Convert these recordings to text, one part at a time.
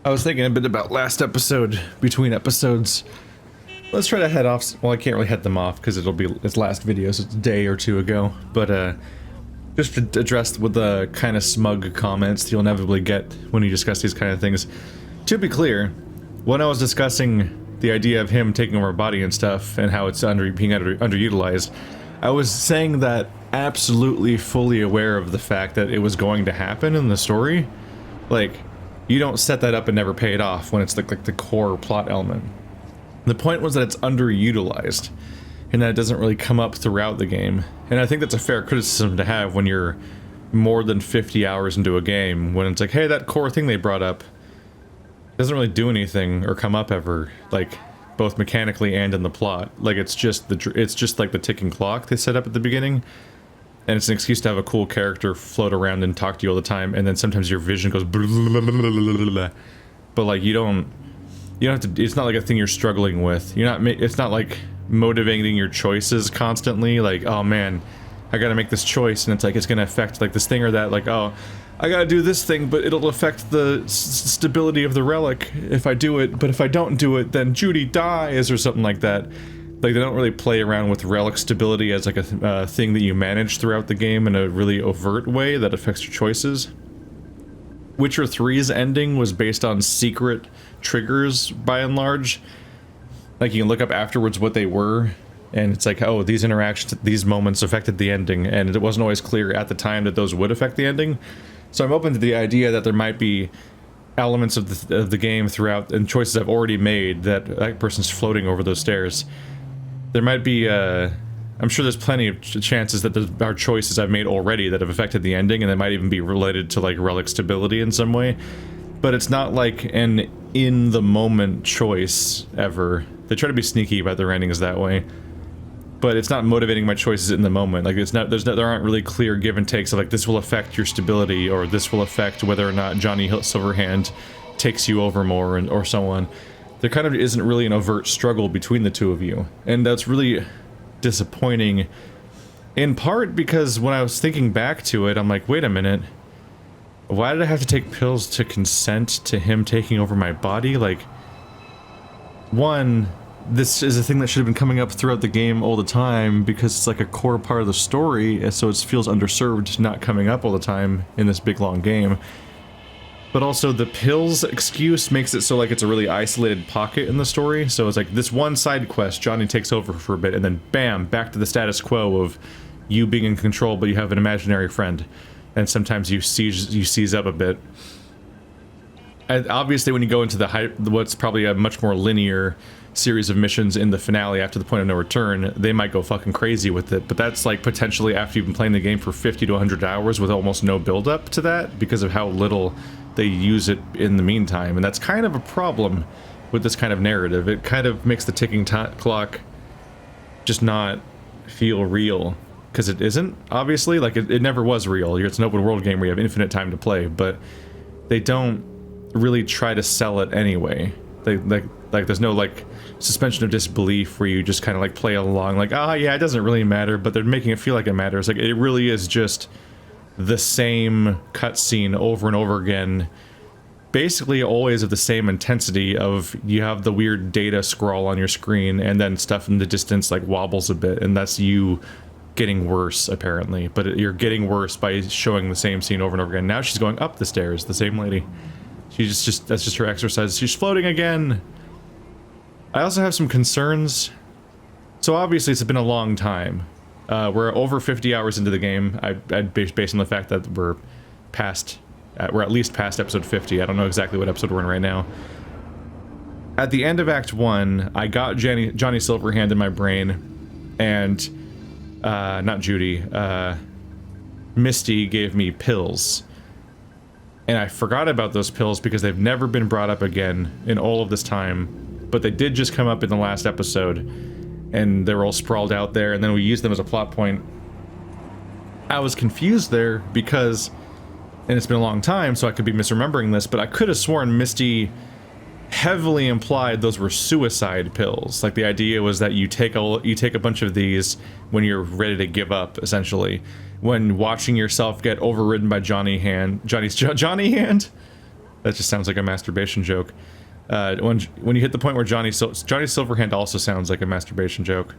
I was thinking a bit about last episode, between episodes. Let's try to head off. Well, I can't really head them off because it's last video, so it's a day or two ago. But just to address with the kind of smug comments you'll inevitably get when you discuss these kind of things. To be clear, when I was discussing the idea of him taking over our body and stuff and how it's being underutilized, I was saying that absolutely fully aware of the fact that it was going to happen in the story. Like, you don't set that up and never pay it off when it's like the core plot element. The point was that it's underutilized and that it doesn't really come up throughout the game. And I think that's a fair criticism to have when you're more than 50 hours into a game, when it's like, hey, that core thing they brought up doesn't really do anything or come up ever, like both mechanically and in the plot. Like it's just like the ticking clock they set up at the beginning. And it's an excuse to have a cool character float around and talk to you all the time, and then sometimes your vision goes blah, blah, blah, blah, blah. But like you don't have to, it's not like a thing you're struggling with. It's not like motivating your choices constantly, like, oh man, I gotta make this choice, and it's like it's gonna affect like this thing or that, like, oh, I gotta do this thing, but it'll affect the stability of the relic if I do it, but if I don't do it, then Judy dies, or something like that. Like, they don't really play around with relic stability as like a thing that you manage throughout the game in a really overt way that affects your choices. Witcher 3's ending was based on secret triggers, by and large. Like, you can look up afterwards what they were, and it's like, oh, these interactions, these moments affected the ending, and it wasn't always clear at the time that those would affect the ending. So I'm open to the idea that there might be elements of the game throughout, and choices I've already made, that person's floating over those stairs. There might be, I'm sure there's plenty of chances that there are choices I've made already that have affected the ending, and they might even be related to, like, relic stability in some way. But it's not like an in-the-moment choice, ever. They try to be sneaky about their endings that way. But it's not motivating my choices in the moment. Like, there aren't really clear give and takes of, like, this will affect your stability, or this will affect whether or not Johnny Silverhand takes you over more, or so on. There kind of isn't really an overt struggle between the two of you, and that's really disappointing, in part because when I was thinking back to it, I'm like, wait a minute, why did I have to take pills to consent to him taking over my body? Like, one, this is a thing that should have been coming up throughout the game all the time because it's like a core part of the story, and so it feels underserved not coming up all the time in this big long game. But also, the pills excuse makes it so like it's a really isolated pocket in the story. So it's like this one side quest, Johnny takes over for a bit, and then bam, back to the status quo of you being in control, but you have an imaginary friend. And sometimes you seize up a bit. And obviously, when you go into what's probably a much more linear series of missions in the finale after the point of no return, they might go fucking crazy with it. But that's like potentially after you've been playing the game for 50 to 100 hours with almost no build-up to that because of how little they use it in the meantime, and that's kind of a problem with this kind of narrative. It kind of makes the ticking clock just not feel real, because it isn't, obviously. Like, it never was real. It's an open world game where you have infinite time to play, but they don't really try to sell it anyway. Like there's no, like, suspension of disbelief where you just kind of, like, play along, like, ah, yeah, it doesn't really matter, but they're making it feel like it matters. Like, it really is just the same cutscene over and over again, basically always of the same intensity of you have the weird data scroll on your screen and then stuff in the distance like wobbles a bit, and that's you getting worse apparently, but you're getting worse by showing the same scene over and over again. Now she's going up the stairs, the same lady. She's just that's just her exercise. She's floating again. I also have some concerns. So obviously it's been a long time. We're over 50 hours into the game. Based on the fact that we're at least past episode 50. I don't know exactly what episode we're in right now. At the end of Act 1, I got Johnny Silverhand in my brain, and not Judy, Misty gave me pills. And I forgot about those pills because they've never been brought up again in all of this time, but they did just come up in the last episode. And they were all sprawled out there, and then we used them as a plot point. I was confused there because, and it's been a long time, so I could be misremembering this, but I could have sworn Misty heavily implied those were suicide pills. Like, the idea was that you take a bunch of these when you're ready to give up, essentially. When watching yourself get overridden by Johnny Hand. That just sounds like a masturbation joke. When you hit the point where Johnny Silverhand also sounds like a masturbation joke.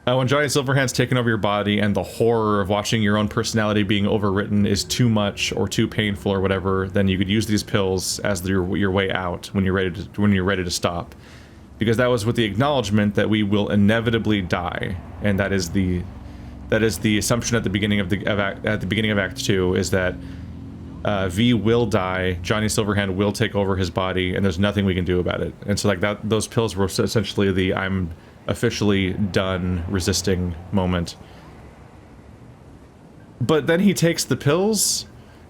When Johnny Silverhand's taken over your body and the horror of watching your own personality being overwritten is too much or too painful or whatever, then you could use these pills as your way out when you're ready to stop, because that was with the acknowledgement that we will inevitably die, and that is the assumption at the beginning of Act 2 is that V will die, Johnny Silverhand will take over his body, and there's nothing we can do about it. And so like those pills were essentially the I'm officially done resisting moment. But then he takes the pills,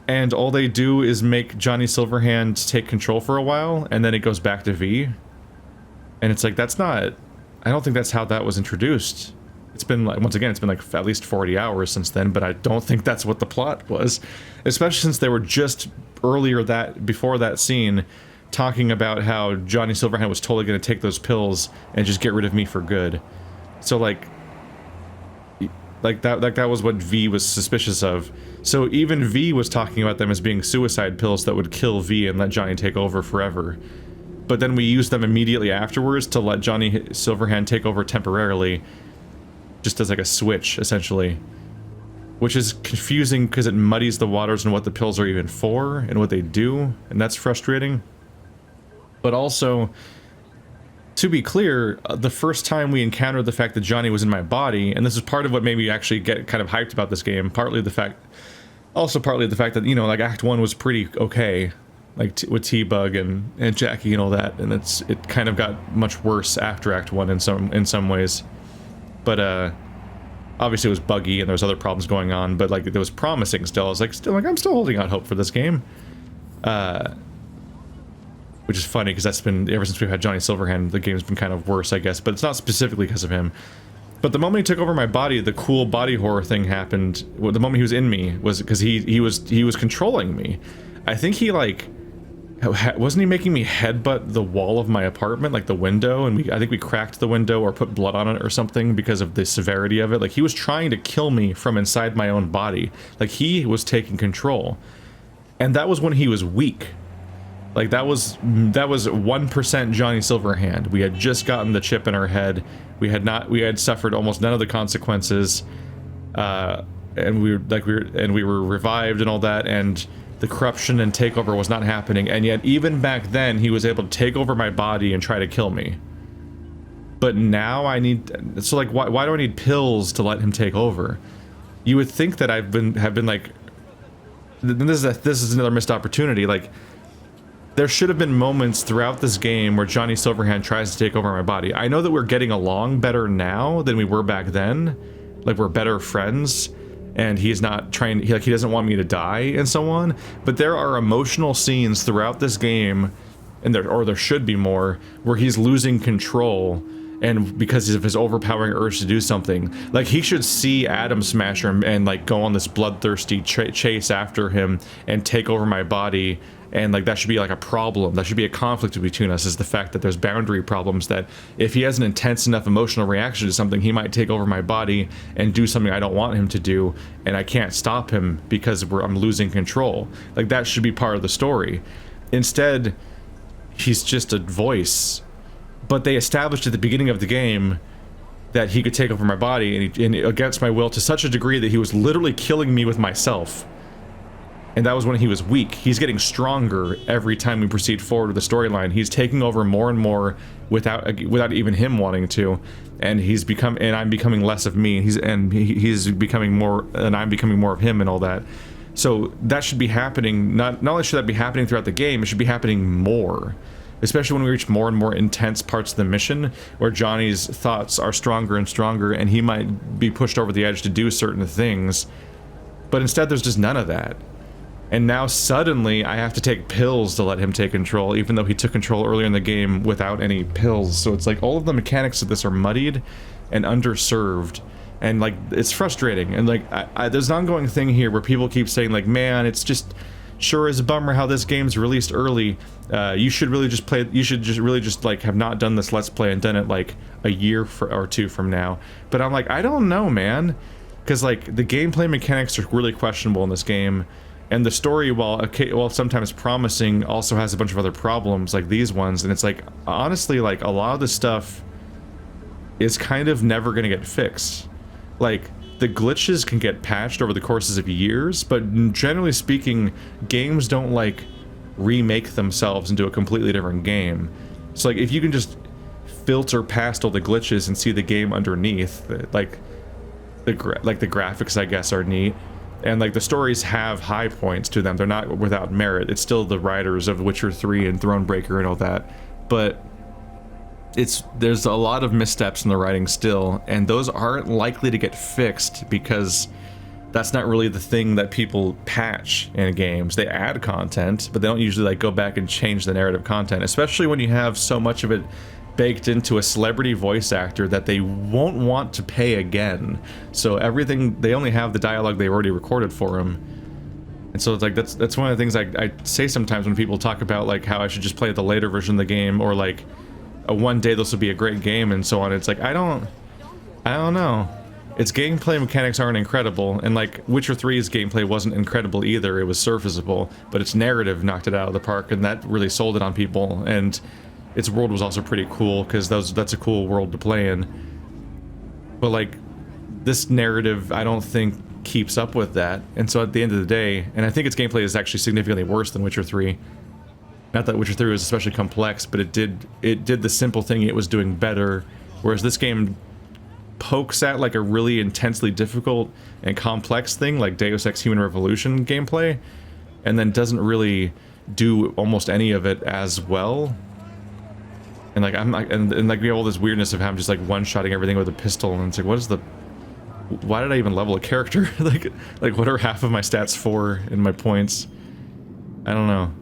and all they do is make Johnny Silverhand take control for a while, and then it goes back to V. And it's like, that's not... I don't think that's how that was introduced. It's been, like, once again, it's been like at least 40 hours since then, but I don't think that's what the plot was. Especially since they were just before that scene, talking about how Johnny Silverhand was totally going to take those pills and just get rid of me for good. So like that was what V was suspicious of. So even V was talking about them as being suicide pills that would kill V and let Johnny take over forever. But then we used them immediately afterwards to let Johnny Silverhand take over temporarily, just as like a switch, essentially. Which is confusing because it muddies the waters and what the pills are even for and what they do, and that's frustrating. But also, to be clear, the first time we encountered the fact that Johnny was in my body, and this is part of what made me actually get kind of hyped about this game, partly the fact that, you know, like Act 1 was pretty okay, like with T-Bug and Jackie and all that, and it kind of got much worse after Act 1 in some ways. But obviously it was buggy and there was other problems going on, but like it was promising still. I was like, I'm still holding out hope for this game. Which is funny because that's been, ever since we've had Johnny Silverhand, the game's been kind of worse, I guess, but it's not specifically because of him. But the moment he took over my body, the cool body horror thing happened. Well, the moment he was in me was because he was controlling me. I think he like, wasn't he making me headbutt the wall of my apartment, like the window, and I think we cracked the window or put blood on it or something because of the severity of it. Like he was trying to kill me from inside my own body. Like he was taking control. And that was when he was weak. Like that was 1% Johnny Silverhand. We had just gotten the chip in our head. We had suffered almost none of the consequences, and we were revived and all that, and the corruption and takeover was not happening. And yet, even back then, he was able to take over my body and try to kill me. But now I need, so like, why do I need pills to let him take over? You would think that have been like, this is another missed opportunity. Like, there should have been moments throughout this game where Johnny Silverhand tries to take over my body. I know that we're getting along better now than we were back then. Like, we're better friends, and he's not trying, he doesn't want me to die and so on. But there are emotional scenes throughout this game, and there should be more, where he's losing control, and because of his overpowering urge to do something. Like, he should see Atom Smasher and like go on this bloodthirsty chase after him and take over my body. And like that should be like a problem, that should be a conflict between us, is the fact that there's boundary problems, that if he has an intense enough emotional reaction to something, he might take over my body and do something I don't want him to do, and I can't stop him because I'm losing control. Like, that should be part of the story. Instead, he's just a voice. But they established at the beginning of the game that he could take over my body, and against my will, to such a degree that he was literally killing me with myself. And that was when he was weak. He's getting stronger every time we proceed forward with the storyline. He's taking over more and more without even him wanting to, and I'm becoming less of me. He's becoming more, and I'm becoming more of him, and all that. So that should be happening. Not only should that be happening throughout the game, it should be happening more. Especially when we reach more and more intense parts of the mission, where Johnny's thoughts are stronger and stronger, and he might be pushed over the edge to do certain things. But instead, there's just none of that. And now suddenly I have to take pills to let him take control, even though he took control earlier in the game without any pills. So it's like all of the mechanics of this are muddied and underserved, and like it's frustrating. And like there's an ongoing thing here where people keep saying like, man, it's just sure is a bummer how this game's released early. You should really just play. You should just really just like have not done this Let's Play and done it like a year or two from now. But I'm like, I don't know, man, because like the gameplay mechanics are really questionable in this game. And the story, while sometimes promising, also has a bunch of other problems like these ones, and it's like, honestly, like, a lot of the stuff is kind of never gonna get fixed. Like, the glitches can get patched over the courses of years, but generally speaking, games don't, like, remake themselves into a completely different game. So, like, if you can just filter past all the glitches and see the game underneath, like, the graphics, I guess, are neat. And, like, the stories have high points to them. They're not without merit. It's still the writers of Witcher 3 and Thronebreaker and all that. But there's a lot of missteps in the writing still, and those aren't likely to get fixed because that's not really the thing that people patch in games. They add content, but they don't usually, like, go back and change the narrative content, especially when you have so much of it baked into a celebrity voice actor that they won't want to pay again. So everything, they only have the dialogue they've already recorded for him. And so it's like, that's one of the things I say sometimes when people talk about, like, how I should just play the later version of the game, or like, one day this will be a great game and so on. It's like, I don't know. Its gameplay mechanics aren't incredible, and like Witcher 3's gameplay wasn't incredible either. It was serviceable, but its narrative knocked it out of the park, and that really sold it on people. And its world was also pretty cool, because that's a cool world to play in. But like, this narrative, I don't think keeps up with that. And so at the end of the day, and I think its gameplay is actually significantly worse than Witcher 3. Not that Witcher 3 was especially complex, but it did the simple thing it was doing better, whereas this game pokes at like a really intensely difficult and complex thing like Deus Ex Human Revolution gameplay, and then doesn't really do almost any of it as well. And like, I'm like, and like, we have all this weirdness of how I'm just like one-shotting everything with a pistol, and it's like, why did I even level a character? like what are half of my stats for in my points? I don't know.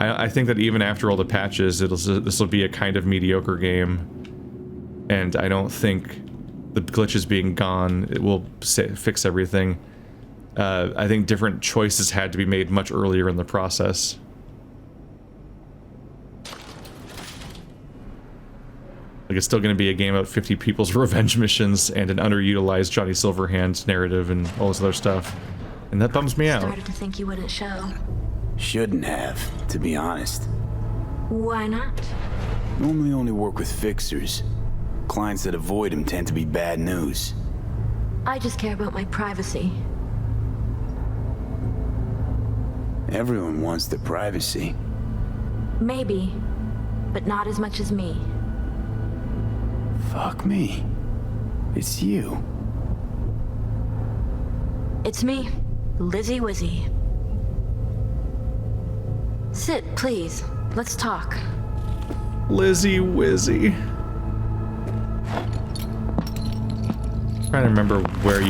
I think that even after all the patches, this will be a kind of mediocre game, and I don't think the glitches being gone, it will fix everything. I think different choices had to be made much earlier in the process. Like, it's still going to be a game about 50 people's revenge missions and an underutilized Johnny Silverhand narrative and all this other stuff, and that bums me out. Started to think you wouldn't show. Shouldn't have, to be honest. Why not? Normally only work with fixers. Clients that avoid him tend to be bad news. I just care about my privacy. Everyone wants their privacy. Maybe, but not as much as me. Fuck me. It's you. It's me, Lizzie Wizzy. Sit, please. Let's talk. Lizzie Wizzy. Trying to remember where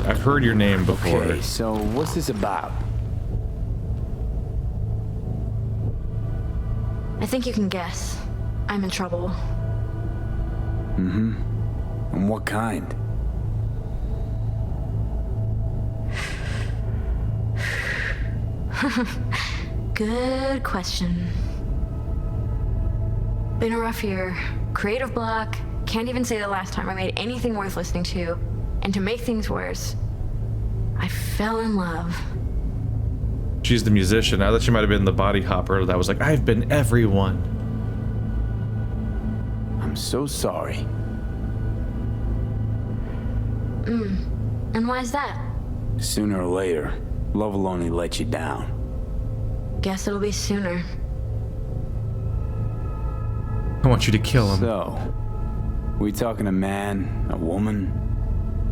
I've heard your name before. Okay, so what's this about? I think you can guess. I'm in trouble. Mm-hmm. And what kind? Good question. Been a rough year. Creative block. Can't even say the last time I made anything worth listening to. And to make things worse, I fell in love. She's the musician. I thought she might have been the body hopper that was like, I've been everyone. I'm so sorry. And why is that? Sooner or later, love will only let you down. Guess it'll be sooner. I want you to kill him. So, we talking a man, a woman?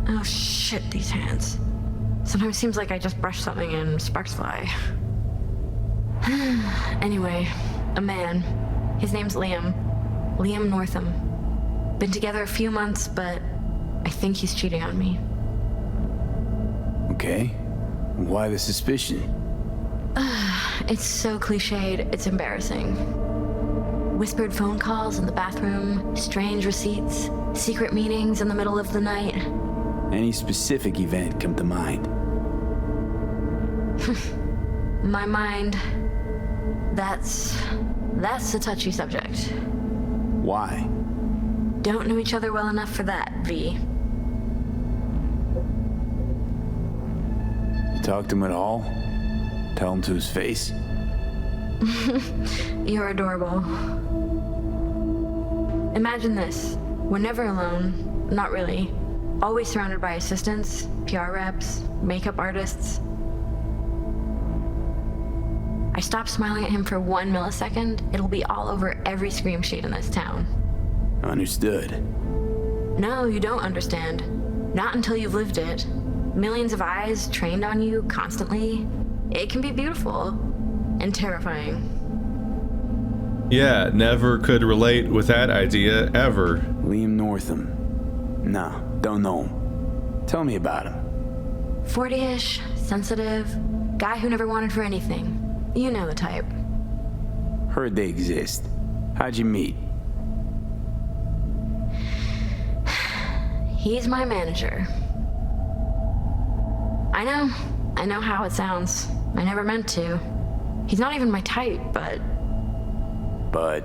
Oh shit, these hands. Sometimes seems like I just brush something and sparks fly. Anyway, a man. His name's Liam. Liam Northam. Been together a few months, but I think he's cheating on me. Okay. Why the suspicion? It's so cliched, it's embarrassing. Whispered phone calls in the bathroom, strange receipts, secret meetings in the middle of the night. Any specific event come to mind? My mind, that's a touchy subject. Why? Don't know each other well enough for that, V. talk to him at all? Tell him to his face? You're adorable. Imagine this. We're never alone. Not really. Always surrounded by assistants, PR reps, makeup artists. I stop smiling at him for 1 millisecond, it'll be all over every scream sheet in this town. Understood. No, you don't understand. Not until you've lived it. Millions of eyes trained on you constantly. It can be beautiful and terrifying. Yeah, never could relate with that idea ever. Liam Northam. Nah, don't know him. Tell me about him. 40-ish, sensitive, guy who never wanted for anything. You know the type. Heard they exist. How'd you meet? He's my manager. I know how it sounds. I never meant to. He's not even my type, but... But...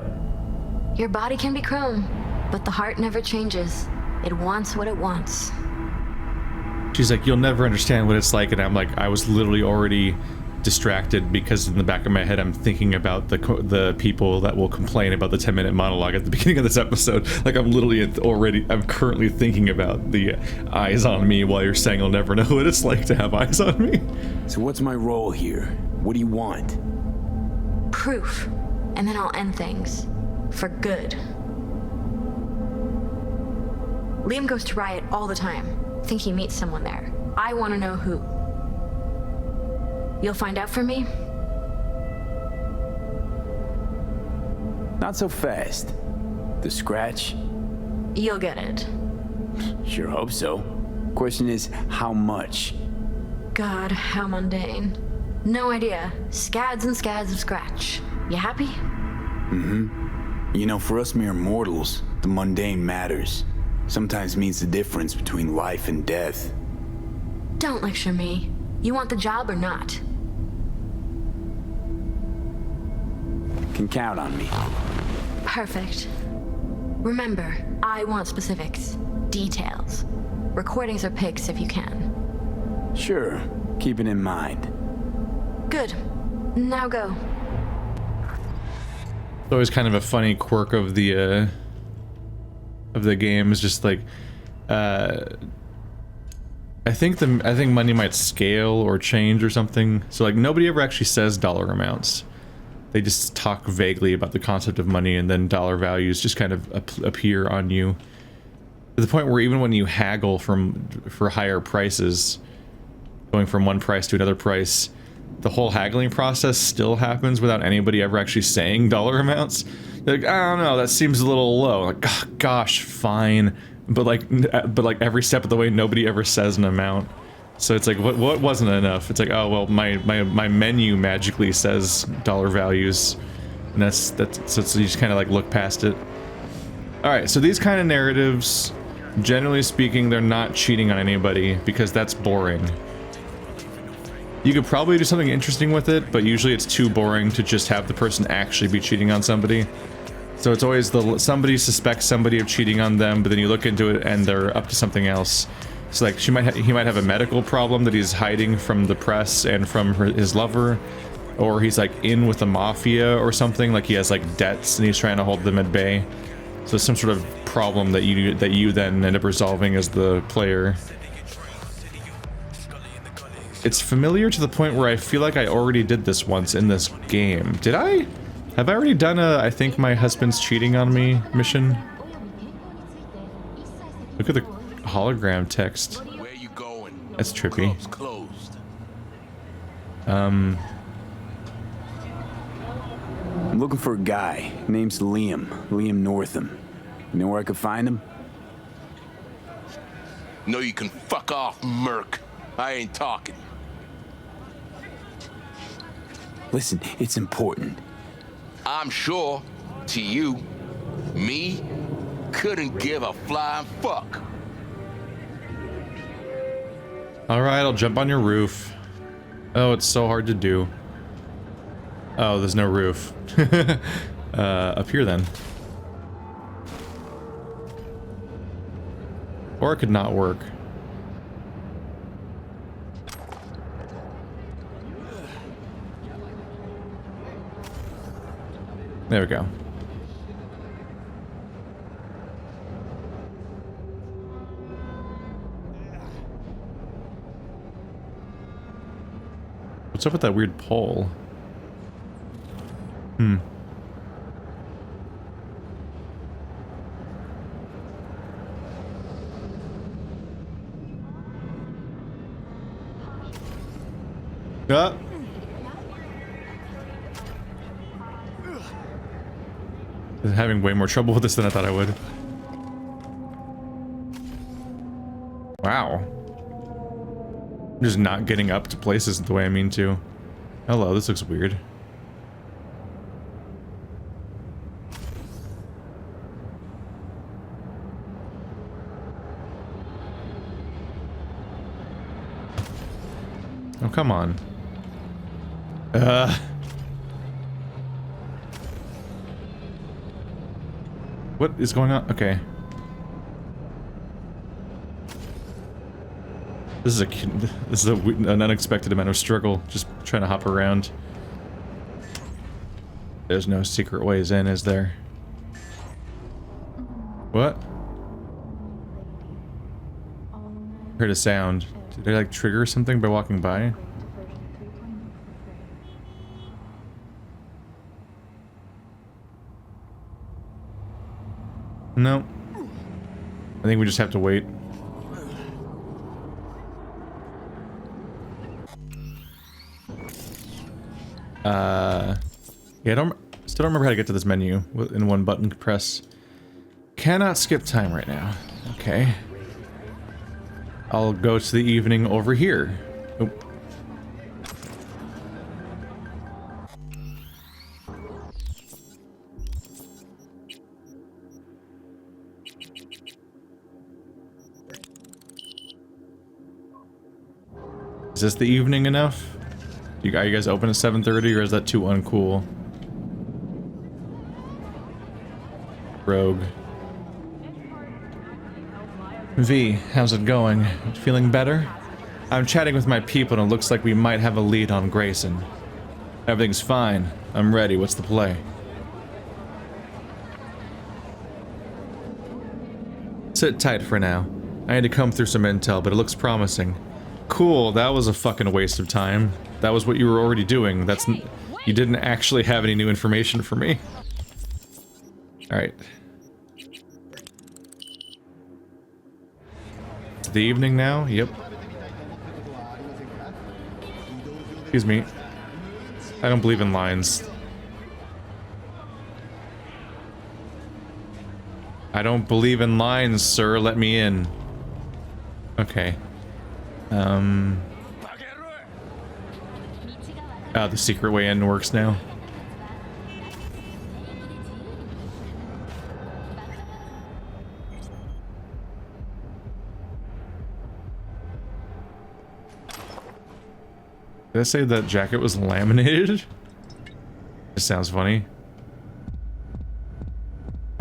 Your body can be chrome, but the heart never changes. It wants what it wants. She's like, you'll never understand what it's like, and I'm like, I was literally already distracted because in the back of my head I'm thinking about the people that will complain about the 10-minute monologue at the beginning of this episode. Like I'm currently thinking about the eyes on me while you're saying I'll never know what it's like to have eyes on me. So what's my role here? What do you want? Proof, and then I'll end things. For good. Liam goes to Riot all the time. Think he meets someone there. I want to know who. You'll find out for me? Not so fast. The scratch? You'll get it. Sure hope so. Question is, how much? God, how mundane. No idea. Scads and scads of scratch. You happy? Mm-hmm. You know, for us mere mortals, the mundane matters. Sometimes means the difference between life and death. Don't lecture me. You want the job or not? Can count on me. Perfect. Remember, I want specifics. Details. Recordings or pics if you can. Sure. Keep it in mind. Good. Now go. It's always kind of a funny quirk of the game is just like I think money might scale or change or something. So like nobody ever actually says dollar amounts. They just talk vaguely about the concept of money, and then dollar values just kind of appear on you. To the point where even when you haggle for higher prices, going from one price to another price, the whole haggling process still happens without anybody ever actually saying dollar amounts. They're like, I don't know, that seems a little low. Like, oh, gosh, fine. But like every step of the way, nobody ever says an amount. So it's like, what wasn't enough? It's like, oh well, my menu magically says dollar values, and so you just kind of like look past it. All right, so these kind of narratives, generally speaking, they're not cheating on anybody because that's boring. You could probably do something interesting with it, but usually it's too boring to just have the person actually be cheating on somebody. So it's always somebody suspects somebody of cheating on them, but then you look into it and they're up to something else. So like he might have a medical problem that he's hiding from the press and from his lover, or he's like in with the mafia or something, like he has like debts and he's trying to hold them at bay. So some sort of problem that you then end up resolving as the player. It's familiar to the point where I feel like I already did this once in this game. Did I? Have I already done a I think my husband's cheating on me mission? Look at the hologram text. Where you going? That's trippy. Club's closed. I'm looking for a guy. Name's Liam Northam. You know where I could find him? No, you can fuck off, Merc. I ain't talking. Listen, it's important. I'm sure, to you, me, couldn't give a flying fuck. Alright, I'll jump on your roof. Oh, it's so hard to do. Oh, there's no roof. Up here then. Or it could not work. There we go. What's up with that weird pole? Hmm. Ah. I'm having way more trouble with this than I thought I would. Wow. I'm just not getting up to places the way I mean to. Hello, this looks weird. Oh, come on. What is going on? Okay. This is an unexpected amount of struggle, just trying to hop around. There's no secret ways in, is there? What? Heard a sound. Did I like trigger something by walking by? No. I think we just have to wait. Yeah, still don't remember how to get to this menu in one button press. Cannot skip time right now. Okay. I'll go to the evening over here. Oh. Is this the evening enough? Are you guys open at 7:30 or is that too uncool? Rogue. V, how's it going? Feeling better? I'm chatting with my people and it looks like we might have a lead on Grayson. Everything's fine. I'm ready. What's the play? Sit tight for now. I had to comb through some intel, but it looks promising. Cool, that was a fucking waste of time. That was what you were already doing. You didn't actually have any new information for me. Alright. It's the evening now? Yep. Excuse me. I don't believe in lines. I don't believe in lines, sir. Let me in. Okay. The secret way in works now. Did I say that jacket was laminated? This sounds funny.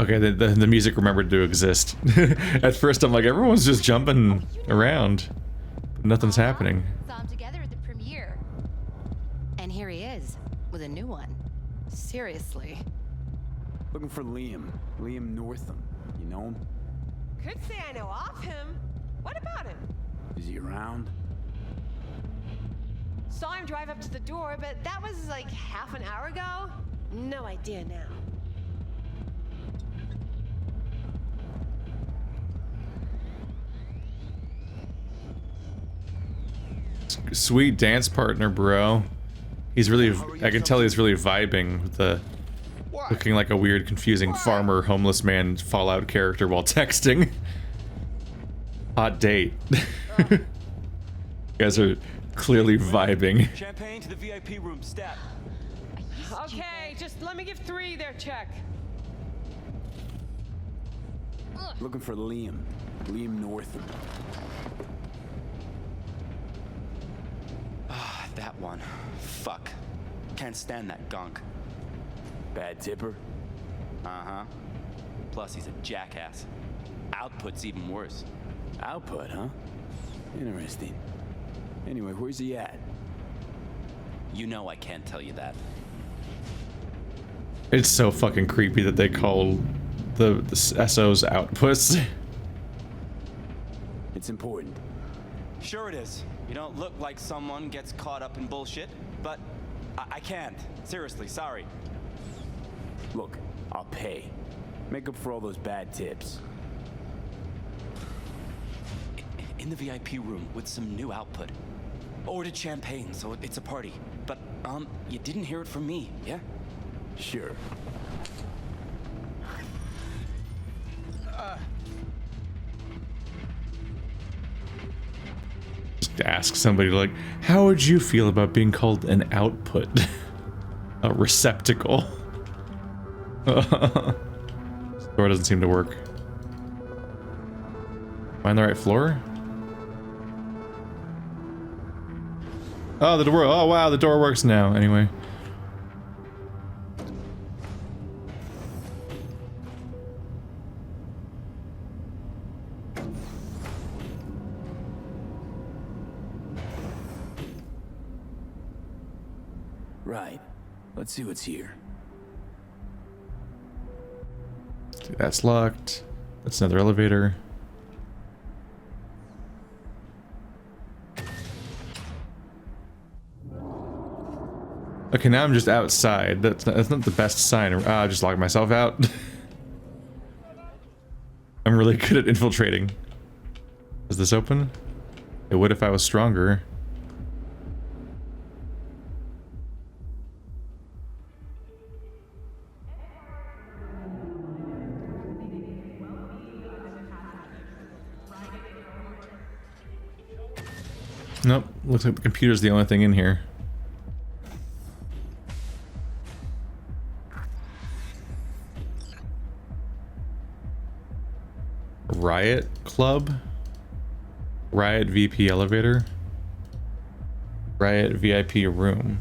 Okay, the music remembered to exist. At first I'm like, everyone's just jumping around. But nothing's happening. Saw him together at the premiere. And here he is, with a new one. Seriously. Looking for Liam. Liam Northam. You know him? Could say I know of him. What about him? Is he around? Saw him drive up to the door, but that was like half an hour ago. No idea now. Sweet dance partner, bro. He's really, I can tell he's really vibing with the looking like a weird, confusing farmer, homeless man Fallout character while texting. Hot date. You guys are clearly vibing. Champagne to the VIP room, step. Okay, just let me give 3 their check. Looking for Liam. Liam Northam. Ah, that one. Fuck. Can't stand that gunk. Bad tipper? Uh-huh. Plus, he's a jackass. Output's even worse. Output, huh? Interesting. Anyway, where's he at? You know I can't tell you that. It's so fucking creepy that they call the SOs outputs. It's important. Sure it is. You don't look like someone gets caught up in bullshit, but I can't. Seriously, sorry. Look, I'll pay. Make up for all those bad tips. In the VIP room with some new output. Ordered champagne, so it's a party. But, you didn't hear it from me, yeah? Sure. Just ask somebody like, how would you feel about being called an output? A receptacle. This door doesn't seem to work. Am I on the right floor? Oh, the door. Oh, wow, the door works now. Anyway. Right. Let's see what's here. That's locked. That's another elevator. Okay, now I'm just outside. That's not the best sign. I just locked myself out. I'm really good at infiltrating. Is this open? It would if I was stronger. Nope, looks like the computer's the only thing in here. Riot Club? Riot VP elevator? Riot VIP room.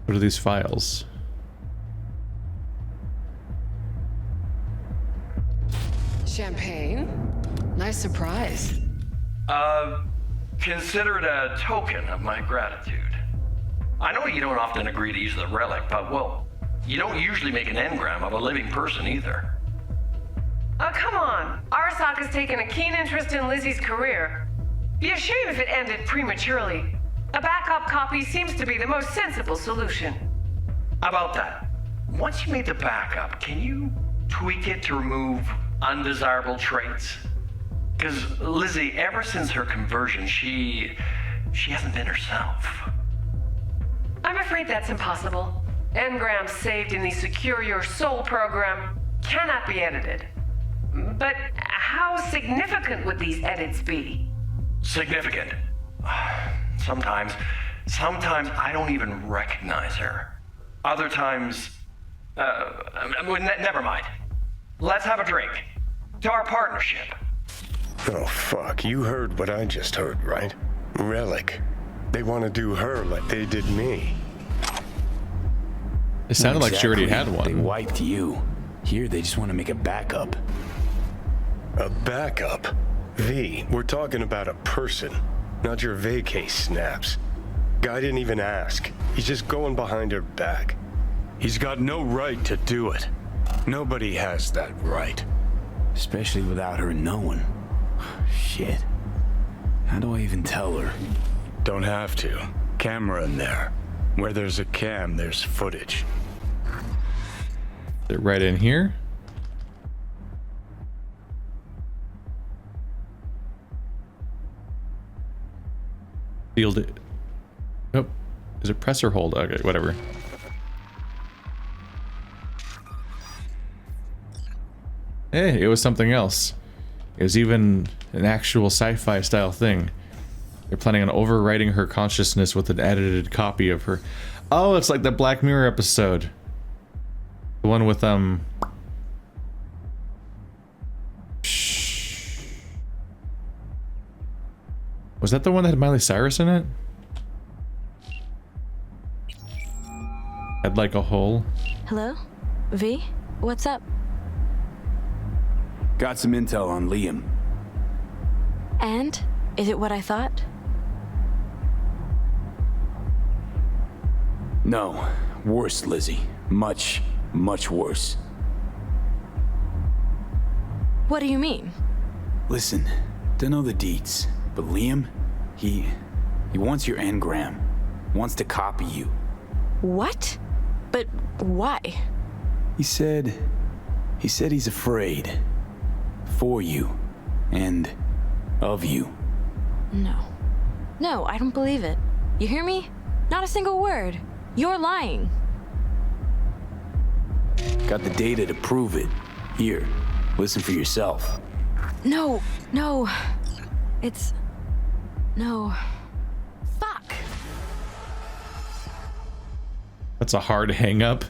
What are these files? Champagne? Nice surprise. Consider it a token of my gratitude. I know you don't often agree to use the relic, but, well, you don't usually make an engram of a living person either. Oh, come on. Arsak has taken a keen interest in Lizzie's career. Be a shame if it ended prematurely. A backup copy seems to be the most sensible solution. How about that? Once you made the backup, can you tweak it to remove undesirable traits? Because Lizzie, ever since her conversion, she hasn't been herself. I'm afraid that's impossible. Engrams saved in the Secure Your Soul program cannot be edited. But how significant would these edits be? Significant. Sometimes I don't even recognize her. Other times, never mind. Let's have a drink. To our partnership. Oh, fuck. You heard what I just heard, right? Relic. They want to do her like they did me. It sounded like she already had one. They wiped you. Here, they just want to make a backup. A backup? V, we're talking about a person, not your vacay snaps. Guy didn't even ask. He's just going behind her back. He's got no right to do it. Nobody has that right. Especially without her knowing. Shit. How do I even tell her? Don't have to. Camera in there. Where there's a cam, there's footage. Is it right in here? Sealed it. Oh, is it press or hold? Okay, whatever. Hey, it was something else. It was even an actual sci-fi style thing. They're planning on overwriting her consciousness with an edited copy of her. Oh, it's like the Black Mirror episode. The one with, was that the one that had Miley Cyrus in it? Had like a hole. Hello? V? What's up? Got some intel on Liam. And? Is it what I thought? No, worse, Lizzie. Much, much worse. What do you mean? Listen, don't know the deets, but Liam, he wants your engram. Wants to copy you. What? But why? He said he's afraid. For you. And of you. No. No, I don't believe it. You hear me? Not a single word. You're lying. Got the data to prove it. Here, listen for yourself. No. It's... No. Fuck. That's a hard hang up.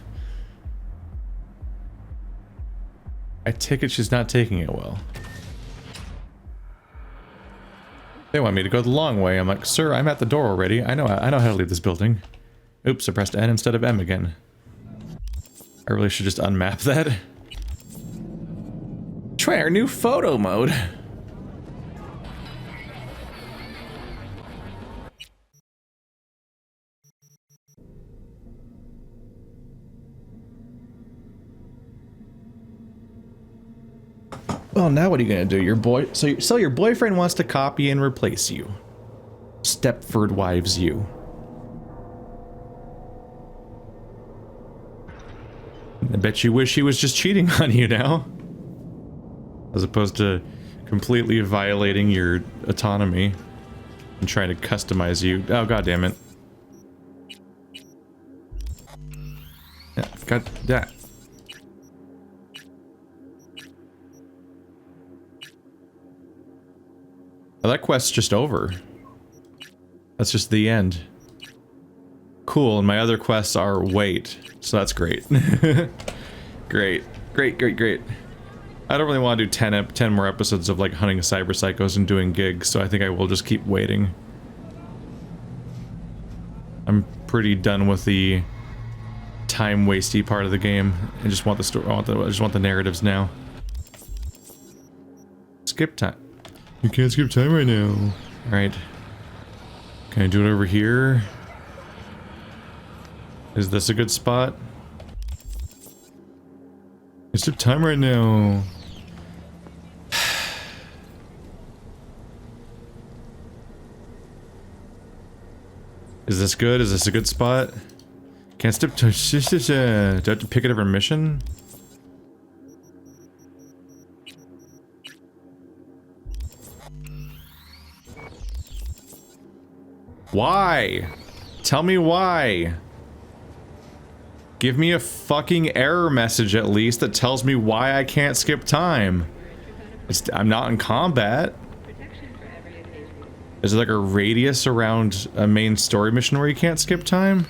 I take it she's not taking it well. They want me to go the long way. I'm like, sir, I'm at the door already. I know how to leave this building. Oops, I pressed N instead of M again. I really should just unmap that. Try our new photo mode. Well, now what are you gonna do? So your boyfriend wants to copy and replace you. Stepford wives you. I bet you wish he was just cheating on you now. As opposed to completely violating your autonomy and trying to customize you. Oh, god damn it. Yeah, got that. Oh, that quest's just over. That's just the end. Cool, and my other quests are wait. So that's great. Great. I don't really want to do 10 more episodes of like hunting cyber psychos and doing gigs, so I think I will just keep waiting. I'm pretty done with the time wasty part of the game. I just want the story. I just want the narratives now. Skip time. You can't skip time right now. All right. Can I do it over here? Is this a good spot? I skip time right now. Is this good? Is this a good spot? Can't skip time. Do I have to pick a different mission? Why? Tell me why. Give me a fucking error message at least that tells me why I can't skip time. I'm not in combat. Is there like a radius around a main story mission where you can't skip time?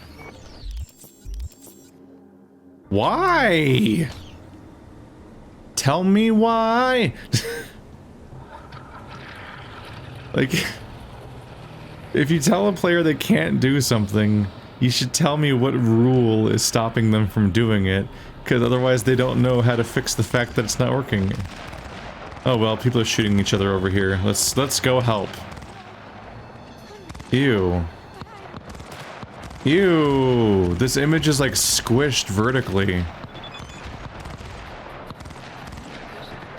Why? Tell me why. Like, if you tell a player they can't do something, you should tell me what rule is stopping them from doing it, because otherwise they don't know how to fix the fact that it's not working. Oh well, people are shooting each other over here. Let's go help. Ew. Ew. This image is like squished vertically.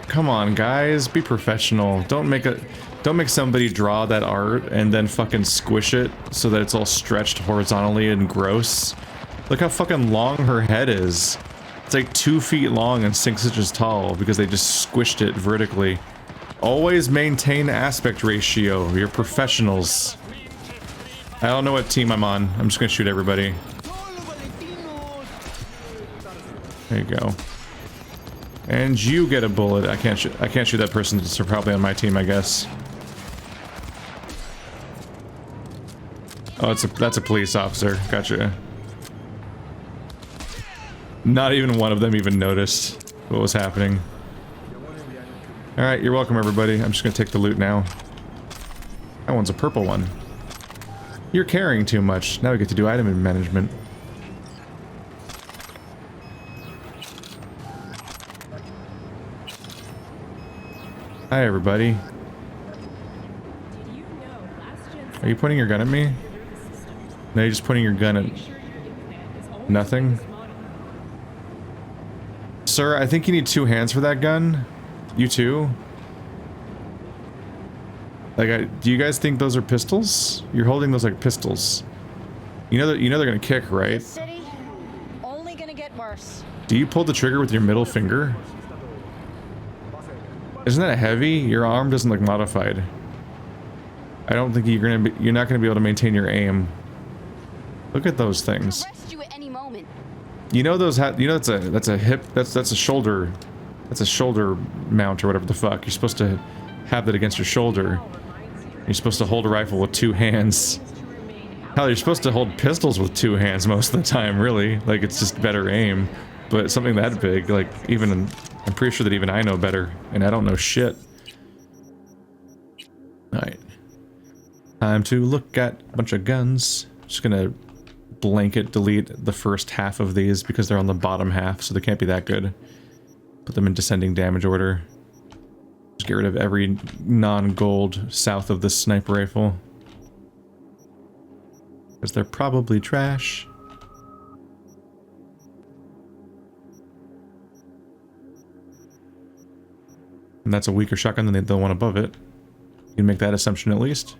Come on, guys, be professional. Don't make somebody draw that art and then fucking squish it so that it's all stretched horizontally and gross. Look how fucking long her head is. It's like 2 feet long and 6 inches tall because they just squished it vertically. Always maintain aspect ratio. You're professionals. I don't know what team I'm on. I'm just gonna shoot everybody. There you go. And you get a bullet. I can't shoot that person. They're probably on my team, I guess. Oh, that's a police officer. Gotcha. Not even one of them even noticed what was happening. Alright, you're welcome, everybody. I'm just gonna take the loot now. That one's a purple one. You're carrying too much. Now we get to do item management. Hi, everybody. Are you pointing your gun at me? No, you're just pointing your gun at... Nothing? Sir, I think you need 2 hands for that gun. You too? Like, do you guys think those are pistols? You're holding those like pistols. You know they're gonna kick, right? City, only gonna get worse. Do you pull the trigger with your middle finger? Isn't that heavy? Your arm doesn't look modified. I don't think you're not gonna be able to maintain your aim. Look at those things. You know those that's a hip, that's a shoulder mount or whatever the fuck. You're supposed to have that against your shoulder. You're supposed to hold a rifle with 2 hands. Hell, you're supposed to hold pistols with 2 hands most of the time, really. Like, it's just better aim. But something that big, like, I'm pretty sure that even I know better, and I don't know shit. Alright. Time to look at a bunch of guns. Just gonna blanket delete the first half of these because they're on the bottom half, so they can't be that good. Put them in descending damage order. Just get rid of every non-gold south of this sniper rifle. Because they're probably trash. And that's a weaker shotgun than the one above it. You can make that assumption at least.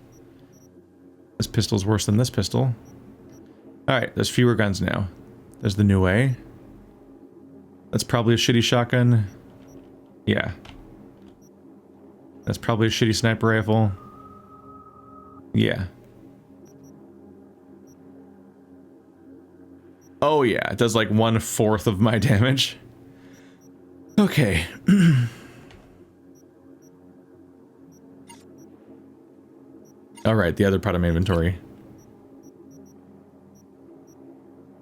This pistol's worse than this pistol. Alright, there's fewer guns now. There's the new A. That's probably a shitty shotgun. Yeah. That's probably a shitty sniper rifle. Yeah. Oh yeah, it does like 1/4 of my damage. Okay. Alright, the other part of my inventory.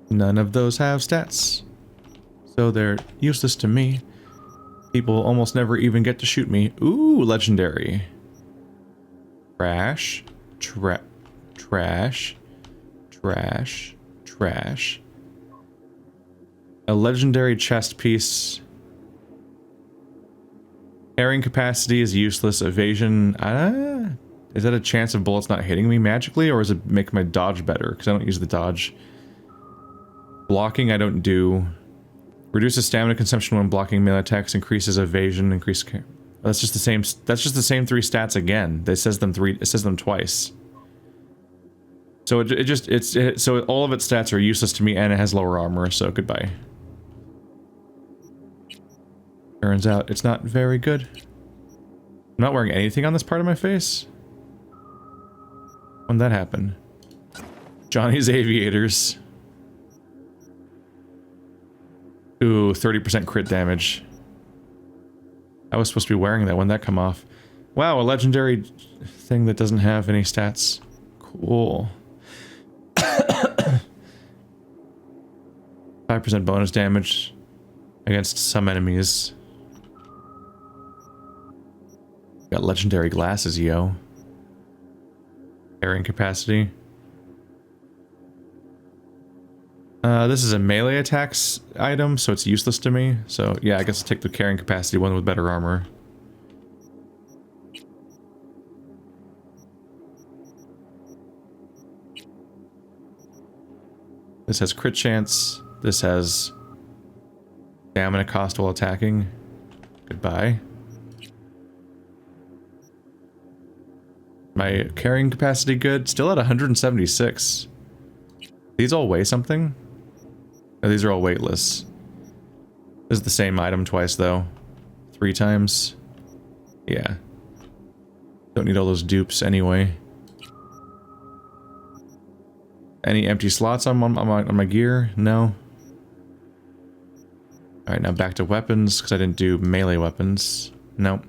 None of those have stats. So they're useless to me. People almost never even get to shoot me. Ooh, legendary. Trash. Trash. A legendary chest piece. Carrying capacity is useless. Evasion. Is that a chance of bullets not hitting me magically, or does it make my dodge better? Because I don't use the dodge. Blocking I don't do. Reduces stamina consumption when blocking melee attacks. Increases evasion. That's just the same. That's just the same 3 stats again. It says them twice. So so all of its stats are useless to me, and it has lower armor. So goodbye. Turns out it's not very good. I'm not wearing anything on this part of my face. When did that happen? Johnny's Aviators. Ooh, 30% crit damage. I was supposed to be wearing that. When did that come off? Wow, a legendary thing that doesn't have any stats. Cool. 5% bonus damage against some enemies. Got legendary glasses, yo. Carrying capacity. This is a melee attacks item, so it's useless to me. So yeah, I guess I'll take the carrying capacity one with better armor. This has crit chance. This has stamina cost while attacking. Goodbye. My carrying capacity good. Still at 176. These all weigh something? No, these are all weightless. This is the same item twice though. 3 times. Yeah. Don't need all those dupes anyway. Any empty slots on my gear? No. Alright, now back to weapons, because I didn't do melee weapons. Nope.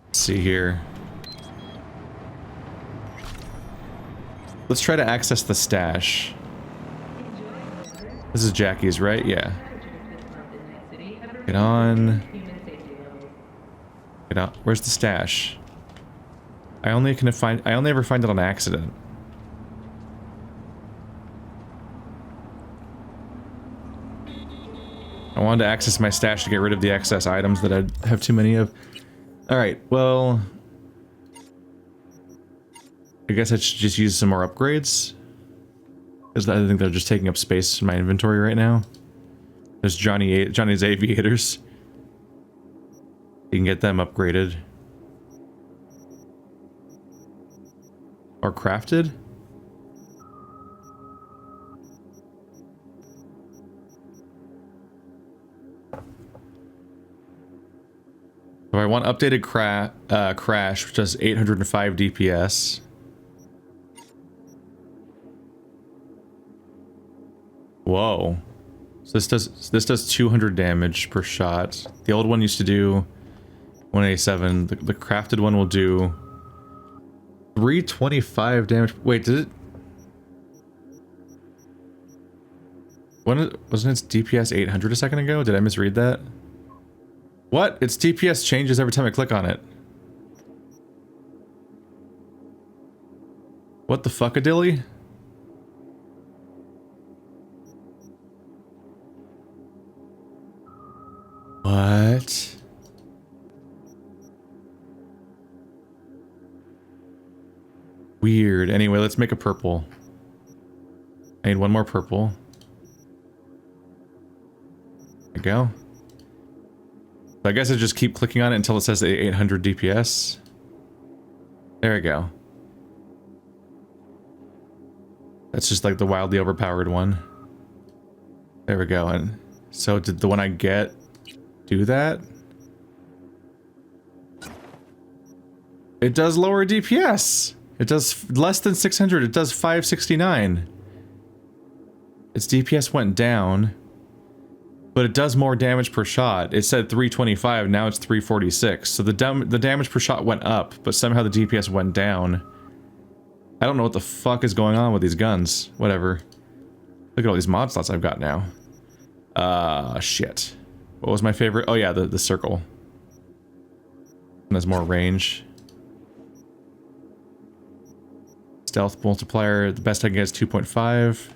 Let's see here. Let's try to access the stash. This is Jackie's, right? Yeah. Get on. Get out. Where's the stash? I only ever find it on accident. I wanted to access my stash to get rid of the excess items that I have too many of. Alright, well... I guess I should just use some more upgrades. Because I think they're just taking up space in my inventory right now. There's Johnny's Aviators. You can get them upgraded. Or crafted? So I want updated crash, which does 805 DPS. Whoa. So this does 200 damage per shot. The old one used to do 187. The crafted one will do 325 damage. Wait, did it? Wasn't its DPS 800 a second ago? Did I misread that? What? Its DPS changes every time I click on it. What the fuckadilly? What? Weird. Anyway, let's make a purple. I need one more purple. There we go. So I guess I just keep clicking on it until it says 800 DPS. There we go. That's just like the wildly overpowered one. There we go. And so did the one I get do that? It does lower DPS. It does less than 600. It does 569. Its DPS went down, but it does more damage per shot. It said 325, now it's 346. So the damage per shot went up, but somehow the DPS went down. I don't know what the fuck is going on with these guns. Whatever. Look at all these mod slots I've got now. Shit. What was my favorite? Oh yeah, the circle. And there's more range. Stealth multiplier, the best I can get is 2.5.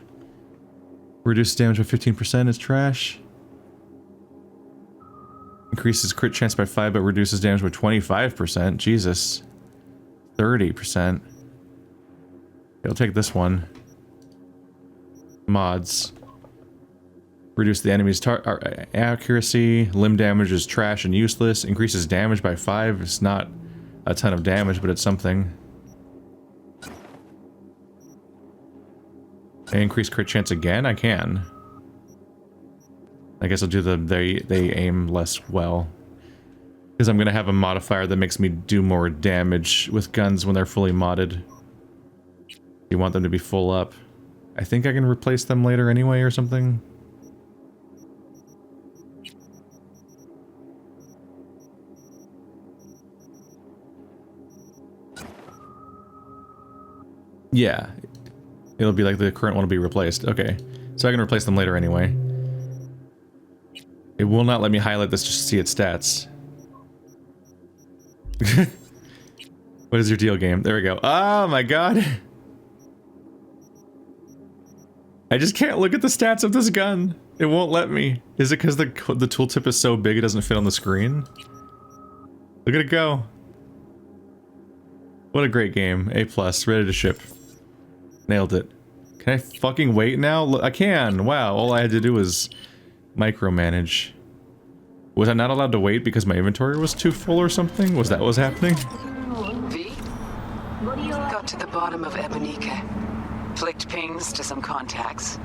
Reduces damage by 15% is trash. Increases crit chance by 5 but reduces damage by 25%. Jesus. 30%. I'll take this one. Mods. Reduce the enemy's accuracy. Limb damage is trash and useless. Increases damage by 5. It's not a ton of damage, but it's something. Can I increase crit chance again? I can. I guess I'll do they aim less well. Because I'm going to have a modifier that makes me do more damage with guns when they're fully modded. You want them to be full up. I think I can replace them later anyway or something. Yeah. It'll be like the current one will be replaced. Okay. So I can replace them later anyway. It will not let me highlight this just to see its stats. What is your deal, game? There we go. Oh my god. I just can't look at the stats of this gun. It won't let me. Is it because the tooltip is so big it doesn't fit on the screen? Look at it go. What a great game. A+, ready to ship. Nailed it. Can I fucking wait now? Look, I can. Wow, all I had to do was micromanage. Was I not allowed to wait because my inventory was too full or something? Was that what was happening? V? Got to the bottom of Ebonique. Flicked pings to some contacts.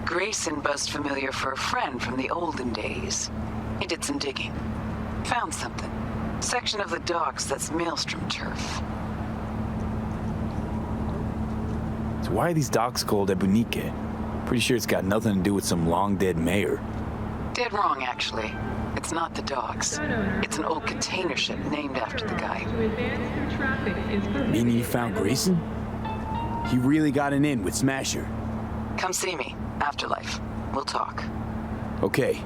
Grayson buzzed familiar for a friend from the olden days. He did some digging. Found something. Section of the docks that's Maelstrom turf. So why are these docks called Ebonique? Pretty sure it's got nothing to do with some long-dead mayor. Dead wrong, actually. It's not the docks. It's an old container ship named after the guy. Meaning you found Grayson? He really got an in with Smasher. Come see me. Afterlife. We'll talk. Okay.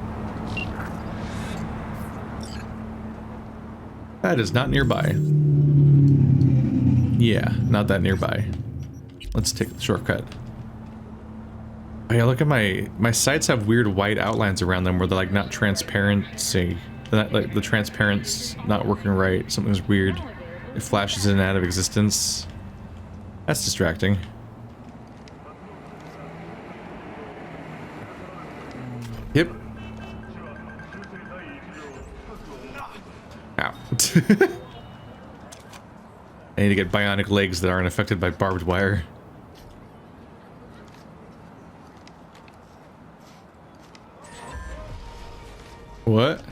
That is not nearby. Yeah, not that nearby. Let's take the shortcut. Oh yeah, look at my sites have weird white outlines around them where they're like not transparency. Like the transparent's not working right. Something's weird. It flashes in and out of existence. That's distracting. Yep. Ow. I need to get bionic legs that aren't affected by barbed wire. What?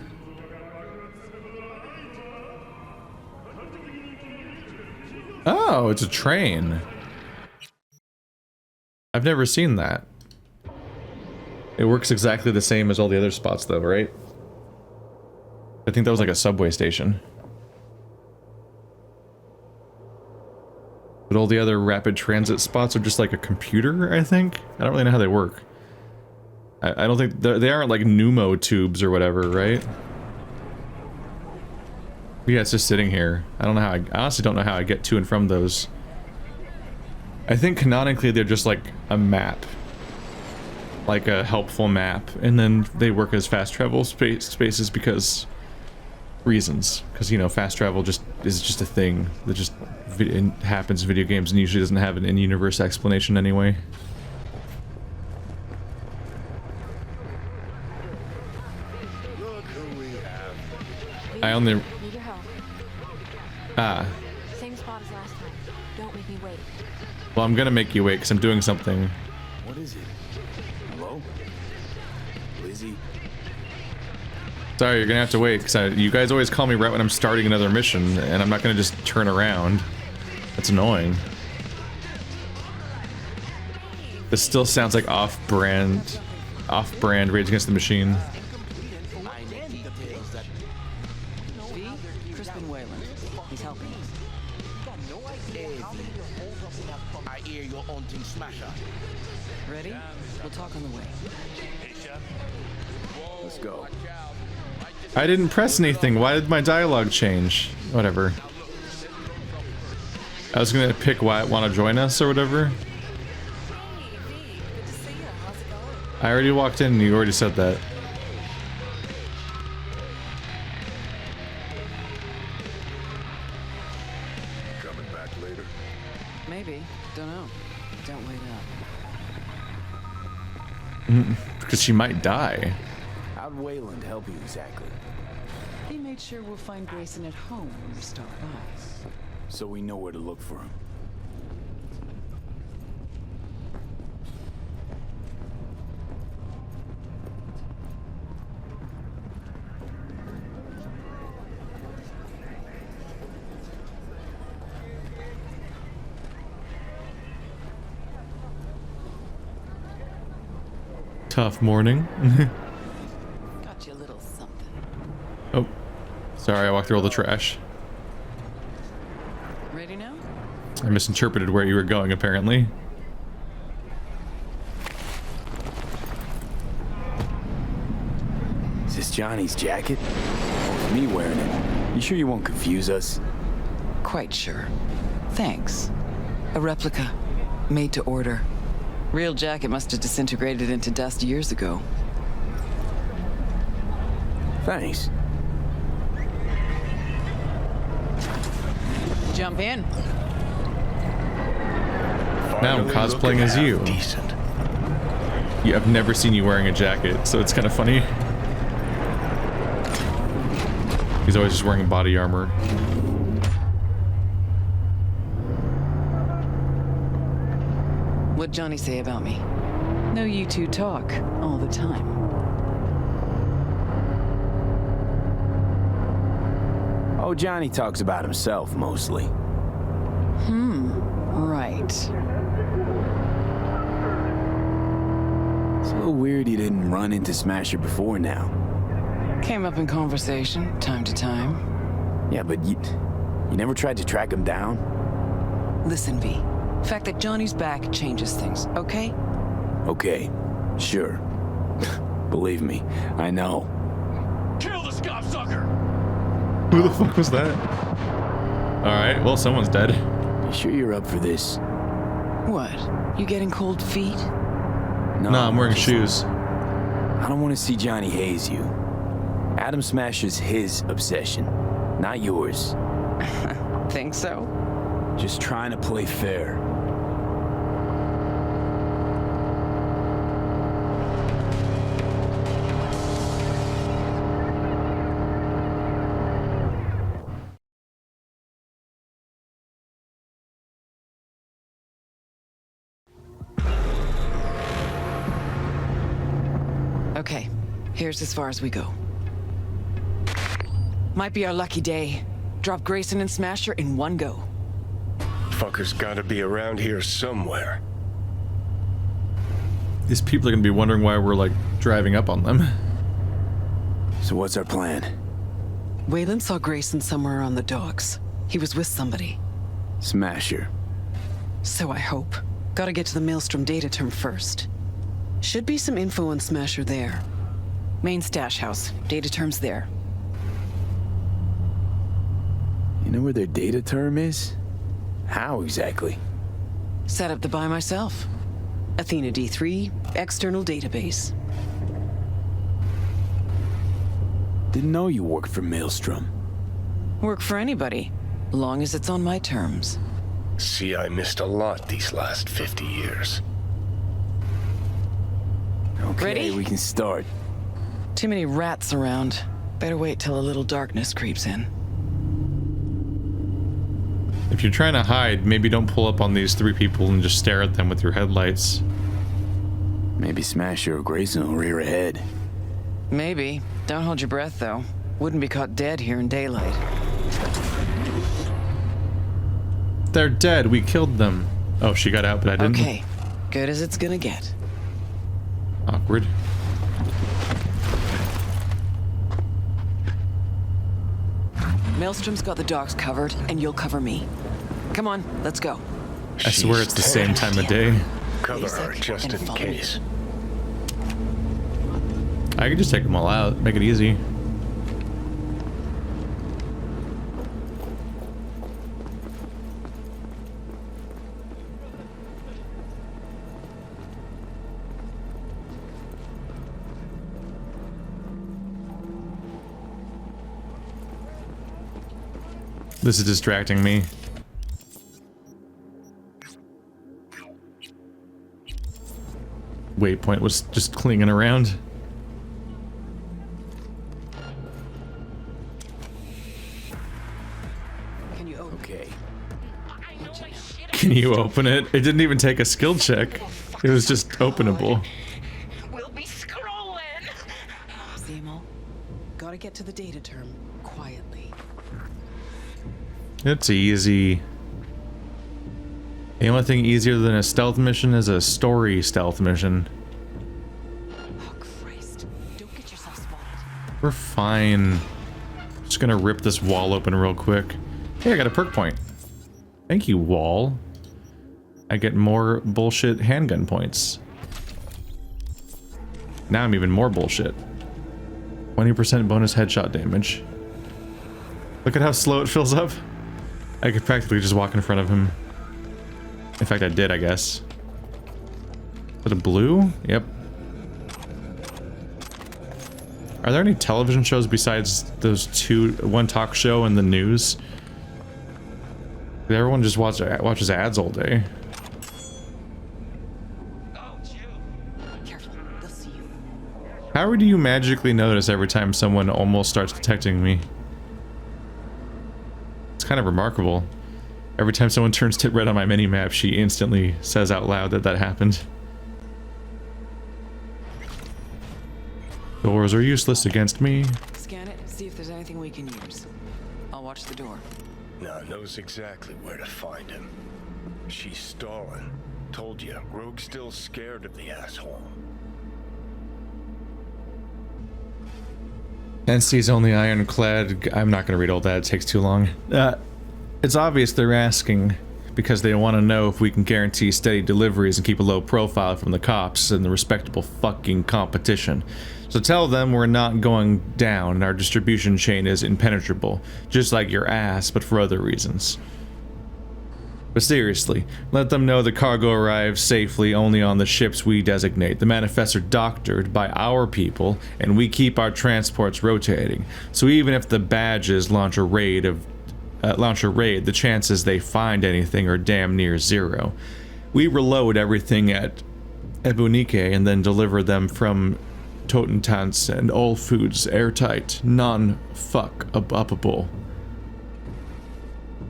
Oh, it's a train. I've never seen that. It works exactly the same as all the other spots though, right? I think that was like a subway station. But all the other rapid transit spots are just like a computer, I think? I don't really know how they work. I don't think... They aren't like pneumo tubes or whatever, right? Yeah, it's just sitting here. I don't know how I honestly don't know how I get to and from those. I think canonically they're just like a map. Like a helpful map. And then they work as fast travel spaces because... reasons. Because, you know, fast travel is just a thing that just happens in video games and usually doesn't have an in-universe explanation anyway. I only... Need your help. Ah. Same spot as last time. Don't make me wait. Well, I'm gonna make you wait because I'm doing something. What is it? Hello? Lizzie? Sorry, you're gonna have to wait because you guys always call me right when I'm starting another mission and I'm not gonna just turn around. That's annoying. This still sounds like off-brand Rage Against the Machine. He's helping us. I hear your own team smasher. Ready? We'll talk on the way. Let's go. I didn't press anything. Why did my dialogue change? Whatever. I was gonna pick wanna join us or whatever. I already walked in and you already said that. Coming back later? Maybe. Don't know. Don't wait up. Because she might die. How'd Wayland help you exactly? He made sure we'll find Grayson at home when we stop by. So we know where to look for him. Tough morning. Got you a little something. Oh. Sorry, I walked through all the trash. Ready now? I misinterpreted where you were going, apparently. Is this Johnny's jacket? Or is me wearing it? You sure you won't confuse us? Quite sure. Thanks. A replica. Made to order. Real jacket must have disintegrated into dust years ago. Thanks. Jump in. Now I'm cosplaying as you. Decent. Yeah, I've never seen you wearing a jacket, so it's kind of funny. He's always just wearing body armor. What'd Johnny say about me? No, you two talk all the time. Oh, Johnny talks about himself mostly. Right. It's a little weird you didn't run into Smasher before now. Came up in conversation, time to time. Yeah, but you never tried to track him down? Listen, V. The fact that Johnny's back changes things, okay? Okay, sure. Believe me, I know. Kill the scopsucker! Who the fuck was that? Alright, well, someone's dead. You sure you're up for this? What? You getting cold feet? No, I'm wearing shoes. I don't want to see Johnny haze you. Adam Smasher's his obsession, not yours. Think so? Just trying to play fair. Okay, here's as far as we go. Might be our lucky day. Drop Grayson and Smasher in one go. Fuckers gotta be around here somewhere. These people are gonna be wondering why we're like driving up on them. So what's our plan? Wayland saw Grayson somewhere on the docks. He was with somebody. Smasher. So I hope. Gotta get to the Maelstrom data term first. Should be some info on Smasher there. Main stash house. Data term's there. You know where their data term is? How exactly? Set up the buy myself. Athena D3, external database. Didn't know you worked for Maelstrom. Work for anybody, long as it's on my terms. See, I missed a lot these last 50 years. Okay, Ready? we can start. Too many rats around. Better wait till a little darkness creeps in. If you're trying to hide, maybe don't pull up on these three people and just stare at them with your headlights. Maybe Smasher or Grayson will rear ahead. Maybe. Don't hold your breath, though. Wouldn't be caught dead here in daylight. They're dead. We killed them. Oh, she got out, but I didn't. Okay. Good as it's gonna get. Awkward. Maelstrom's got the docks covered, and you'll cover me. Come on, let's go. I swear it's the same time of day. Cover her just in case. I could just take them all out, make it easy. This is distracting me. Waypoint was just clinging around. Can you open it? It didn't even take a skill check. It was just openable. We'll be scrolling. Zemo, gotta get to the data term quietly. It's easy. The only thing easier than a stealth mission is a story stealth mission. Oh Christ! Don't get yourself spotted. We're fine. Just gonna rip this wall open real quick. Hey, I got a perk point. Thank you, wall. I get more bullshit handgun points. Now I'm even more bullshit. 20% bonus headshot damage. Look at how slow it fills up. I could practically just walk in front of him. In fact, I did, I guess. Is it a blue? Yep. Are there any television shows besides those one talk show and the news? Everyone just watches ads all day. How do you magically notice every time someone almost starts detecting me? It's kind of remarkable. Every time someone turns to red on my mini-map, she instantly says out loud that that happened. Doors are useless against me. Scan it, see if there's anything we can use. I'll watch the door. Now knows exactly where to find him. She's stalling. Told you, Rogue's still scared of the asshole. NC's only ironclad. I'm not going to read all that. It takes too long. It's obvious they're asking because they want to know if we can guarantee steady deliveries and keep a low profile from the cops and the respectable fucking competition. So tell them we're not going down and our distribution chain is impenetrable, just like your ass, but for other reasons. But seriously, let them know the cargo arrives safely only on the ships we designate. The manifests are doctored by our people, and we keep our transports rotating. So even if the badges launch a raid of launch a raid, the chances they find anything are damn near zero. We reload everything at Ebunike and then deliver them from Totentans and all foods airtight, non-fuck-upable.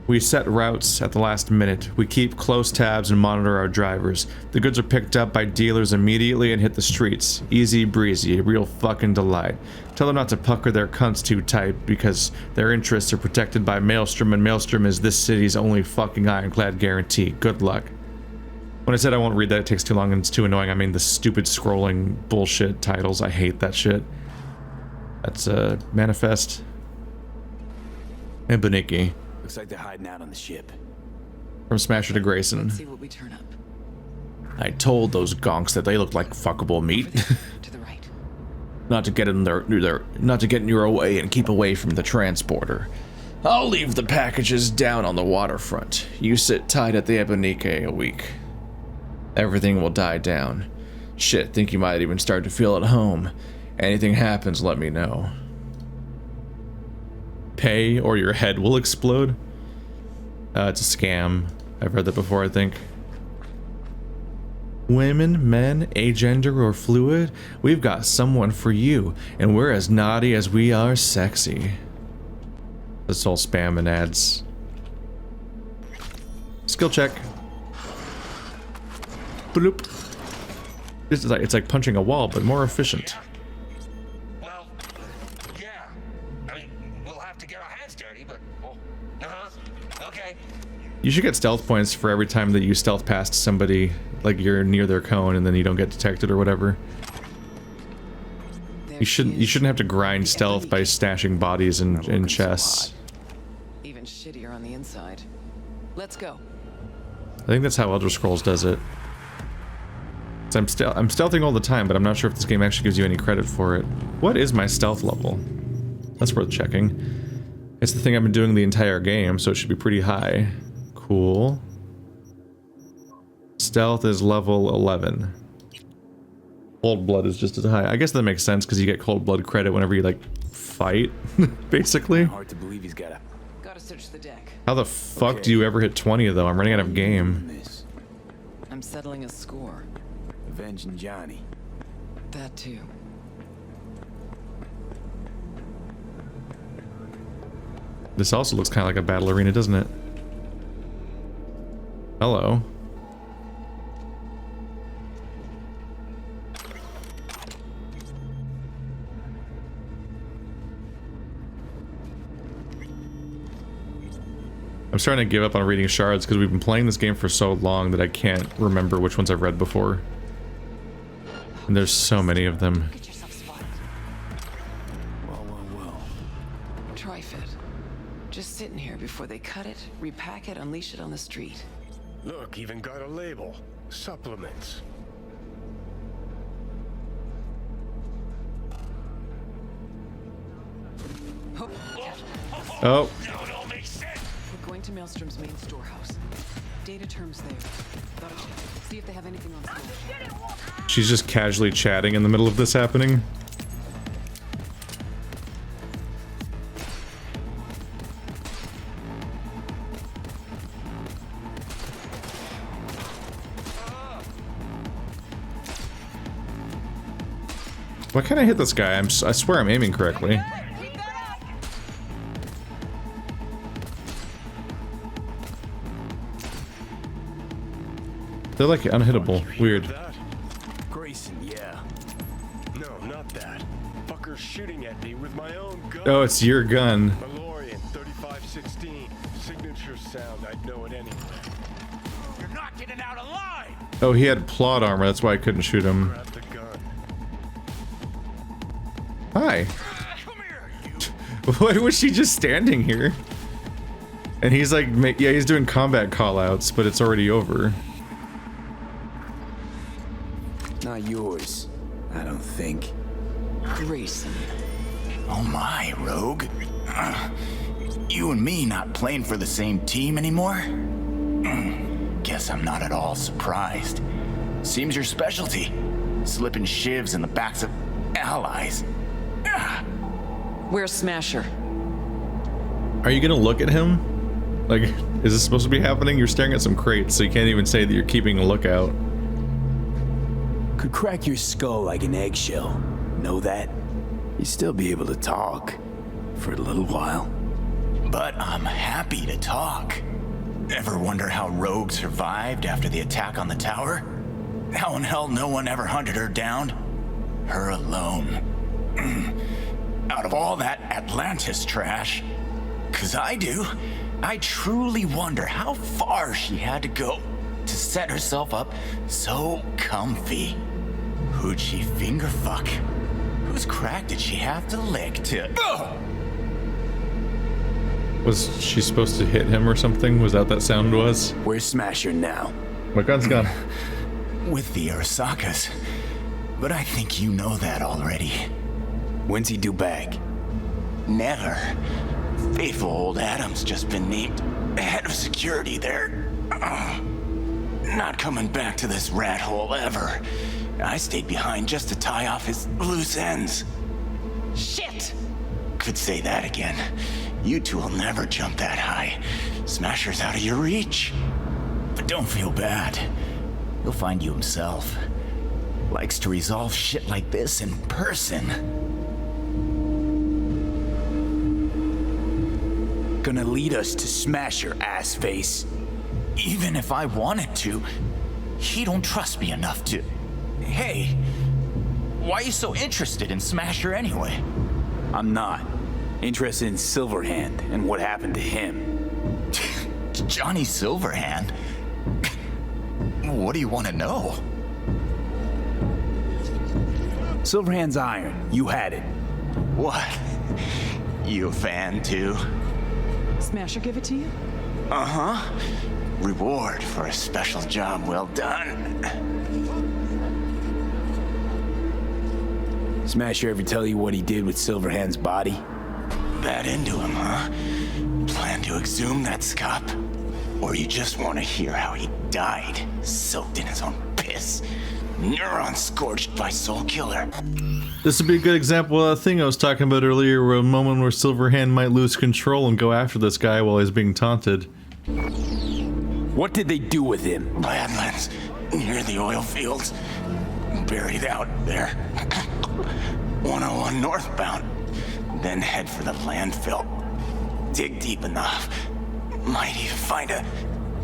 We set routes at the last minute. We keep close tabs and monitor our drivers. The goods are picked up by dealers immediately and hit the streets. Easy breezy, a real fucking delight. Tell them not to pucker their cunts too tight because their interests are protected by Maelstrom, and Maelstrom is this city's only fucking ironclad guarantee. Good luck. When I said I won't read that, it takes too long and it's too annoying. I mean the stupid scrolling bullshit titles. I hate that shit. That's Manifest. And Beniki. Looks like they're hiding out on the ship. From Smasher to Grayson. Let's see what we turn up. I told those gonks that they look like fuckable meat. To the right. Not to get in not to get in your way and keep away from the transporter. I'll leave the packages down on the waterfront. You sit tight at the Ebonike a week. Everything will die down. Shit, think you might even start to feel at home. Anything happens, let me know. Pay or your head will explode? It's a scam. I've read that before, I think. Women, men, agender, or fluid, we've got someone for you, and we're as naughty as we are sexy. This all spam and ads. Skill check. Bloop. This is like, it's like punching a wall, but more efficient. Well, yeah. I mean, we'll have to get our hands dirty, but okay. You should get stealth points for every time that you stealth past somebody, like you're near their cone and then you don't get detected or whatever. You shouldn't have to grind stealth by stashing bodies in chests. Even shittier on the inside. Let's go. I think that's how Elder Scrolls does it. So I'm stealthing all the time, but I'm not sure if this game actually gives you any credit for it. What is my stealth level? That's worth checking. It's the thing I've been doing the entire game, so it should be pretty high. Cool. Stealth is level 11. Cold blood is just as high. I guess that makes sense because you get cold blood credit whenever you like fight, basically. Hard to believe he's gotta search the deck. How the fuck do you ever hit 20 though? I'm running out of game. I'm settling a score. Avenging Johnny. That too. This also looks kind of like a battle arena, doesn't it? Hello. I'm starting to give up on reading shards because we've been playing this game for so long that I can't remember which ones I've read before. And there's so many of them. Whoa. Tri-fit. Just sitting here before they cut it, repack it, unleash it on the street. Look, even got a label. Supplements. Oh. We're going to Maelstrom's main storehouse. Data terms there. Gotta check. See if they have anything on store. She's just casually chatting in the middle of this happening. Why can't I hit this guy? I swear I'm aiming correctly. They're like unhittable. Weird. Grayson, yeah. No, not that. Fucker's shooting at me with my own gun. Oh, it's your gun. DeLorean 3516. Signature sound. I'd know it anyway. You're not getting out alive. Oh, he had plot armor. That's why I couldn't shoot him. Grab the gun. Hi. Why was she just standing here? And he's like, yeah, he's doing combat callouts, but it's already over. Not yours, I don't think. Grayson. Oh my, Rogue. You and me not playing for the same team anymore? Guess I'm not at all surprised. Seems your specialty. Slipping shivs in the backs of allies. Where's Smasher? Are you gonna look at him? Like, is this supposed to be happening? You're staring at some crates, so you can't even say that you're keeping a lookout. Could crack your skull like an eggshell. Know that? You'd still be able to talk. For a little while. But I'm happy to talk. Ever wonder how Rogue survived after the attack on the tower? How in hell no one ever hunted her down? Her alone. Out of all that Atlantis trash, 'cause I do, I truly wonder how far she had to go to set herself up so comfy. Who'd she finger fuck? Whose crack did she have to lick to... Was she supposed to hit him or something? Was that sound was? Where's Smasher now? My gun's gone. With the Arasakas. But I think you know that already. When's he due back? Never. Faithful old Adam's just been named head of security there. Not coming back to this rat hole ever. I stayed behind just to tie off his loose ends. Shit! Could say that again. You two will never jump that high. Smasher's out of your reach. But don't feel bad. He'll find you himself. Likes to resolve shit like this in person. Gonna lead us to Smasher, ass face. Even if I wanted to, he don't trust me enough to. Hey, why are you so interested in Smasher anyway? I'm not. Interested in Silverhand and what happened to him. Johnny Silverhand? What do you want to know? Silverhand's iron. You had it. What? You a fan too? Smasher give it to you? Uh-huh. Reward for a special job well done. Smasher ever tell you what he did with Silverhand's body? That into him, huh? Plan to exhume that scop? Or you just want to hear how he died, soaked in his own piss? Neurons scorched by Soul Killer. This would be a good example of that thing I was talking about earlier, where a moment where Silverhand might lose control and go after this guy while he's being taunted. What did they do with him? Badlands, near the oil fields. Buried out there. 101 northbound. Then head for the landfill. Dig deep enough. Might even find a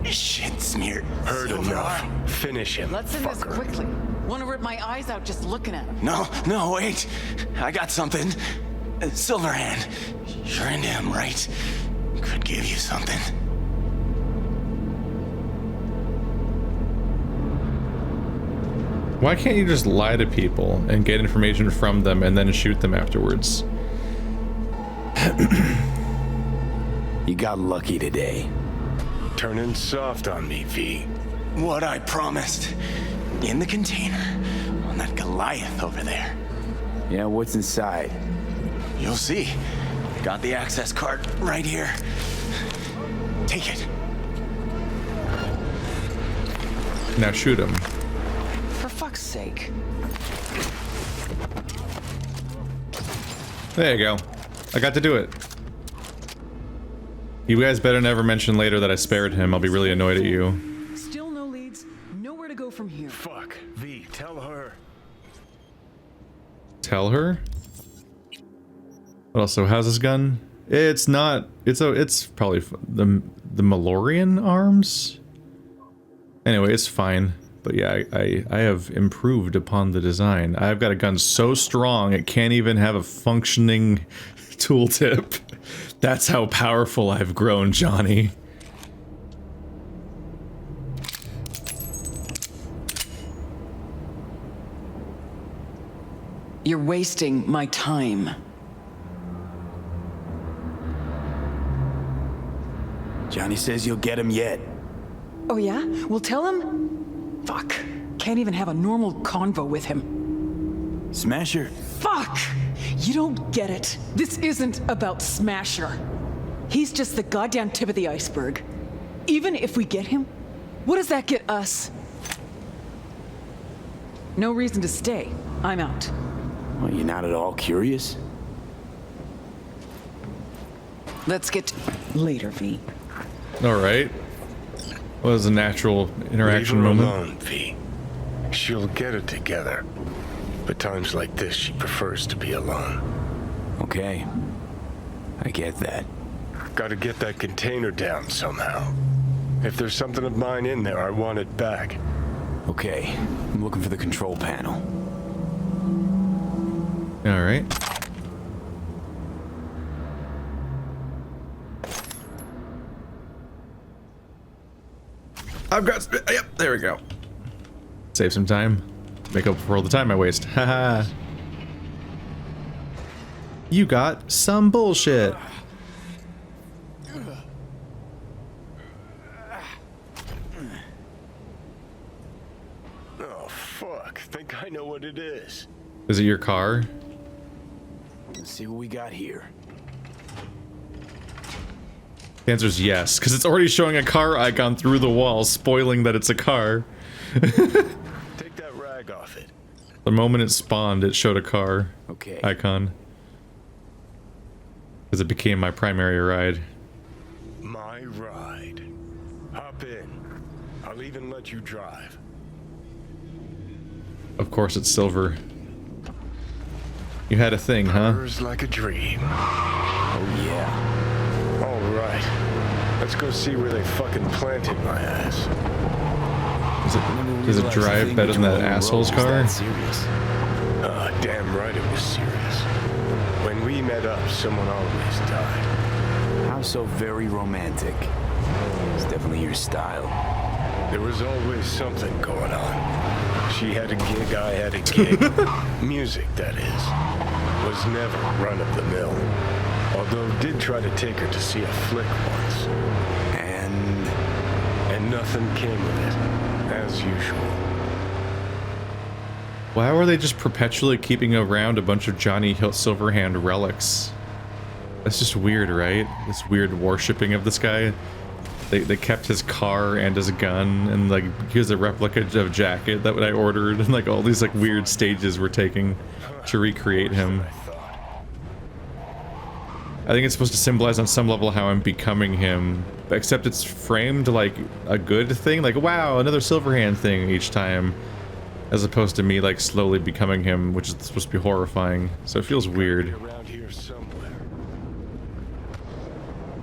shit-smeared Heard silver enough. arm. Finish him. Let's end this quickly. Wanna rip my eyes out just looking at him. No, wait. I got something. Silverhand. You're into him, right? Could give you something. Why can't you just lie to people and get information from them and then shoot them afterwards? You got lucky today. Turning soft on me, V. What I promised. In the container. On that Goliath over there. Yeah, what's inside? You'll see. Got the access card right here. Take it. Now shoot him. For fuck's sake. There you go. I got to do it. You guys better never mention later that I spared him. I'll be really annoyed at you. Still no leads. Nowhere to go from here. Fuck. V, tell her. Tell her? But also, how's this gun? It's not. It's probably the Malorian arms. Anyway, it's fine. But yeah, I have improved upon the design. I've got a gun so strong it can't even have a functioning tooltip. That's how powerful I've grown, Johnny. You're wasting my time. Johnny says you'll get him yet. Oh yeah? Well, tell him. Fuck. Can't even have a normal convo with him. Smasher. Fuck! You don't get it. This isn't about Smasher. He's just the goddamn tip of the iceberg. Even if we get him, what does that get us? No reason to stay. I'm out. Well, you're not at all curious? Let's get later, V. All right. Was a natural interaction Leave her moment. alone, V. She'll get it together. But times like this, she prefers to be alone. Okay. I get that. Gotta get that container down somehow. If there's something of mine in there, I want it back. Okay. I'm looking for the control panel. All right. I've got. Yep, there we go. Save some time. Make up for all the time I waste. Haha. You got some bullshit. Oh, fuck. Think I know what it is. Is it your car? Let's see what we got here. The answer is yes, because it's already showing a car icon through the wall, spoiling that it's a car. Take that rag off it. The moment it spawned, it showed a car icon. Because it became my primary ride. My ride. Hop in. I'll even let you drive. Of course it's silver. You had a thing, huh? Hers like a dream. Oh yeah. All right. Let's go see where they fucking planted my ass. Does it drive better than that asshole's car? Damn right it was serious. When we met up, someone always died. How so very romantic. It's definitely your style. There was always something going on. She had a gig, I had a gig. Music, that is. Was never run of the mill. Although did try to take her to see a flick once. And nothing came of it, as usual. Why were they just perpetually keeping around a bunch of Johnny Silverhand relics? That's just weird, right? This weird worshipping of this guy. They kept his car and his gun, and like here's a replica of jacket that I ordered, and like all these like weird stages we're taking to recreate him. I think it's supposed to symbolize on some level how I'm becoming him, except it's framed like a good thing, like wow, another Silverhand thing each time, as opposed to me like slowly becoming him, which is supposed to be horrifying. So it feels weird.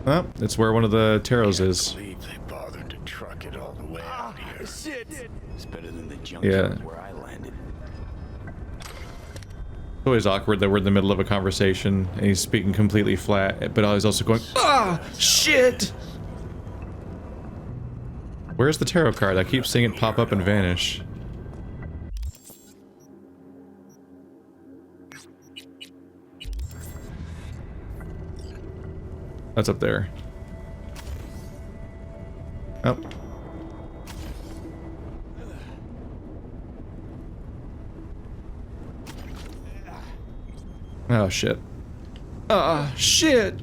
Oh, it's where one of the tarots is. They bothered to truck it all the way out here. Shit. It's better than the junkyard where I landed. It's always awkward that we're in the middle of a conversation and he's speaking completely flat, but he's also going, ah, shit! Where's the tarot card? I keep seeing it pop up and vanish. That's up there. Oh. Oh, shit. Ah, shit!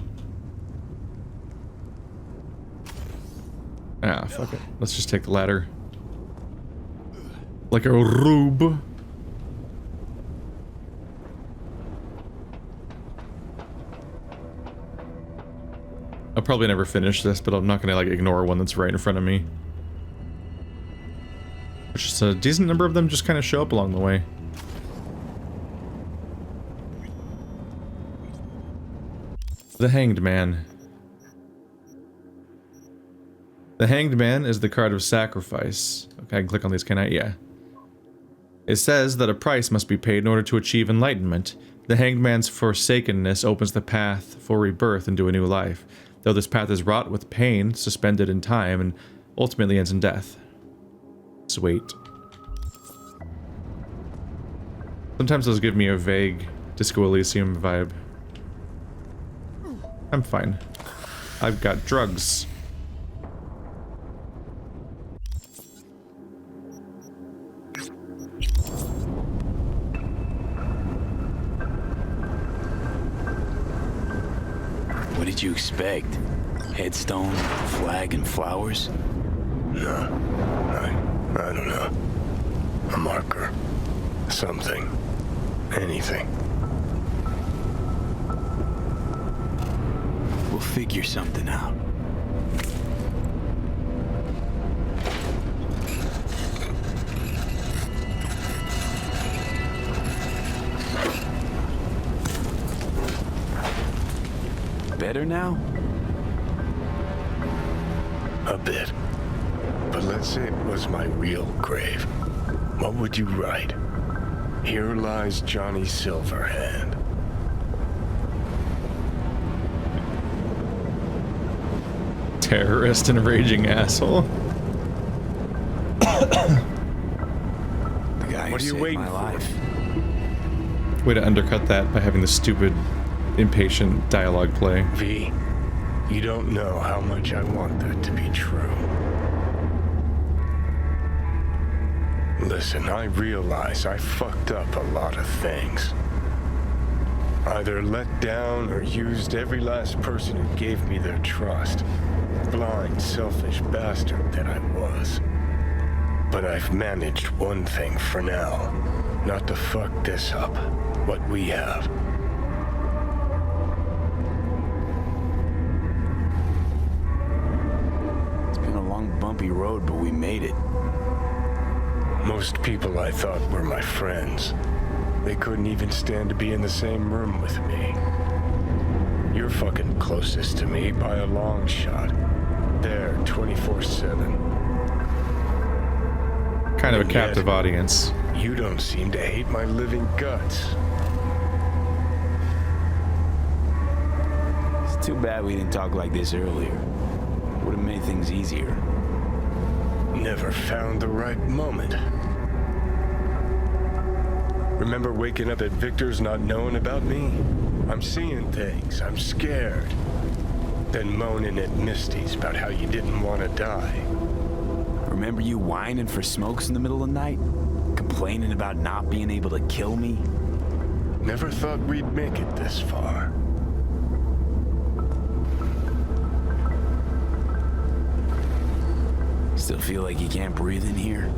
Ah, fuck it. Let's just take the ladder. Like a rube. I'll probably never finish this, but I'm not gonna like ignore one that's right in front of me. There's just a decent number of them just kind of show up along the way. The Hanged Man. The Hanged Man is the card of sacrifice. Okay, I can click on these, can I? Yeah. It says that a price must be paid in order to achieve enlightenment. The Hanged Man's forsakenness opens the path for rebirth into a new life, though this path is wrought with pain, suspended in time, and ultimately ends in death. Sweet. Sometimes those give me a vague Disco Elysium vibe. I'm fine. I've got drugs. What did you expect? Headstone, flag, and flowers? No. I don't know. A marker. Something. Anything. We'll figure something out. better now? A bit. But let's say it was my real grave. What would you write? Here lies Johnny Silverhand. Terrorist and raging asshole. The guy What are who you saved waiting my for? life. Way to undercut that by having the stupid, impatient dialogue play. V, you don't know how much I want that to be true. Listen, I realize I fucked up a lot of things. Either let down or used every last person who gave me their trust. Blind, selfish bastard that I was. But I've managed one thing for now. Not to fuck this up. What we have. It's been a long, bumpy road, but we made it. Most people I thought were my friends. They couldn't even stand to be in the same room with me. You're fucking closest to me by a long shot. There, 24/7. Kind of a And captive yet, audience. You don't seem to hate my living guts. It's too bad we didn't talk like this earlier. Would have made things easier. Never found the right moment. Remember waking up at Victor's not knowing about me? I'm seeing things. I'm scared. Then moaning at Misty's about how you didn't want to die. Remember you whining for smokes in the middle of the night? Complaining about not being able to kill me? Never thought we'd make it this far. Still feel like you can't breathe in here?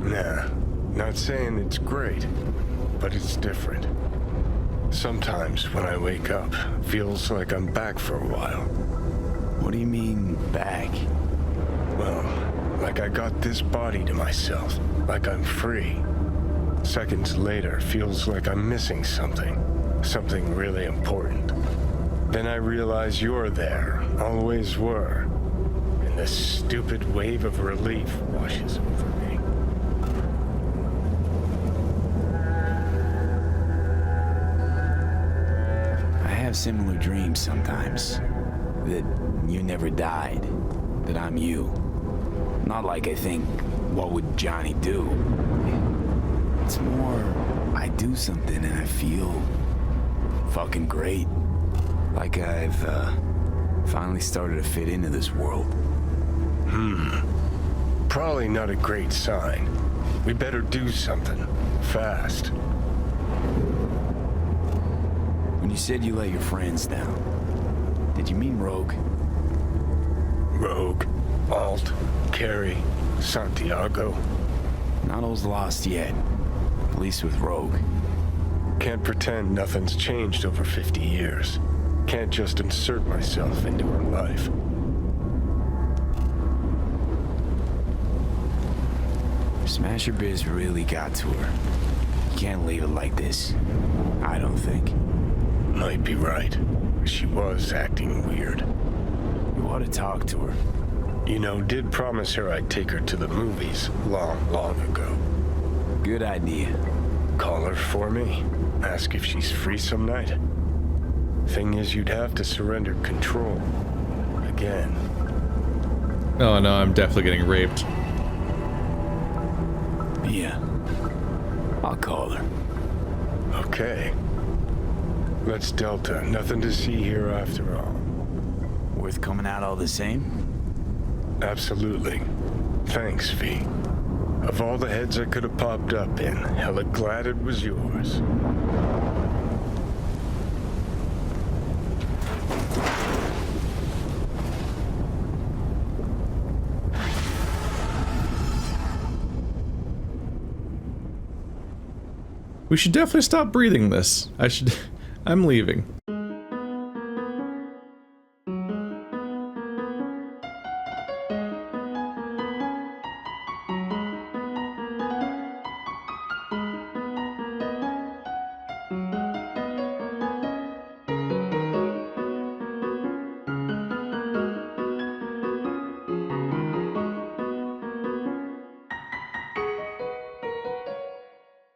Nah, not saying it's great, but it's different. Sometimes when I wake up, feels like I'm back for a while. What do you mean, back? Well, like I got this body to myself, like I'm free. Seconds later, feels like I'm missing something really important. Then I realize you're there, always were, and this stupid wave of relief washes over me. I have similar dreams sometimes. That you never died. That I'm you. Not like I think, what would Johnny do? It's more, I do something and I feel fucking great. Like I've finally started to fit into this world. Probably not a great sign. We better do something. Fast. When you said you let your friends down, did you mean Rogue? Rogue, Alt, Carrie, Santiago. Not all's lost yet. At least with Rogue. Can't pretend nothing's changed over 50 years. Can't just insert myself into her life. Smasher Biz really got to her. You can't leave it like this. I don't think. Might be right. She was acting weird. You ought to talk to her. You know, did promise her I'd take her to the movies long ago. Good idea. Call her for me. Ask if she's free some night. Thing is, you'd have to surrender control. Again. Oh no, I'm definitely getting raped. Yeah. I'll call her. Okay. Let's Delta. Nothing to see here after all. Worth coming out all the same? Absolutely. Thanks, V. Of all the heads I could have popped up in, hella glad it was yours. We should definitely stop breathing this. I'm leaving.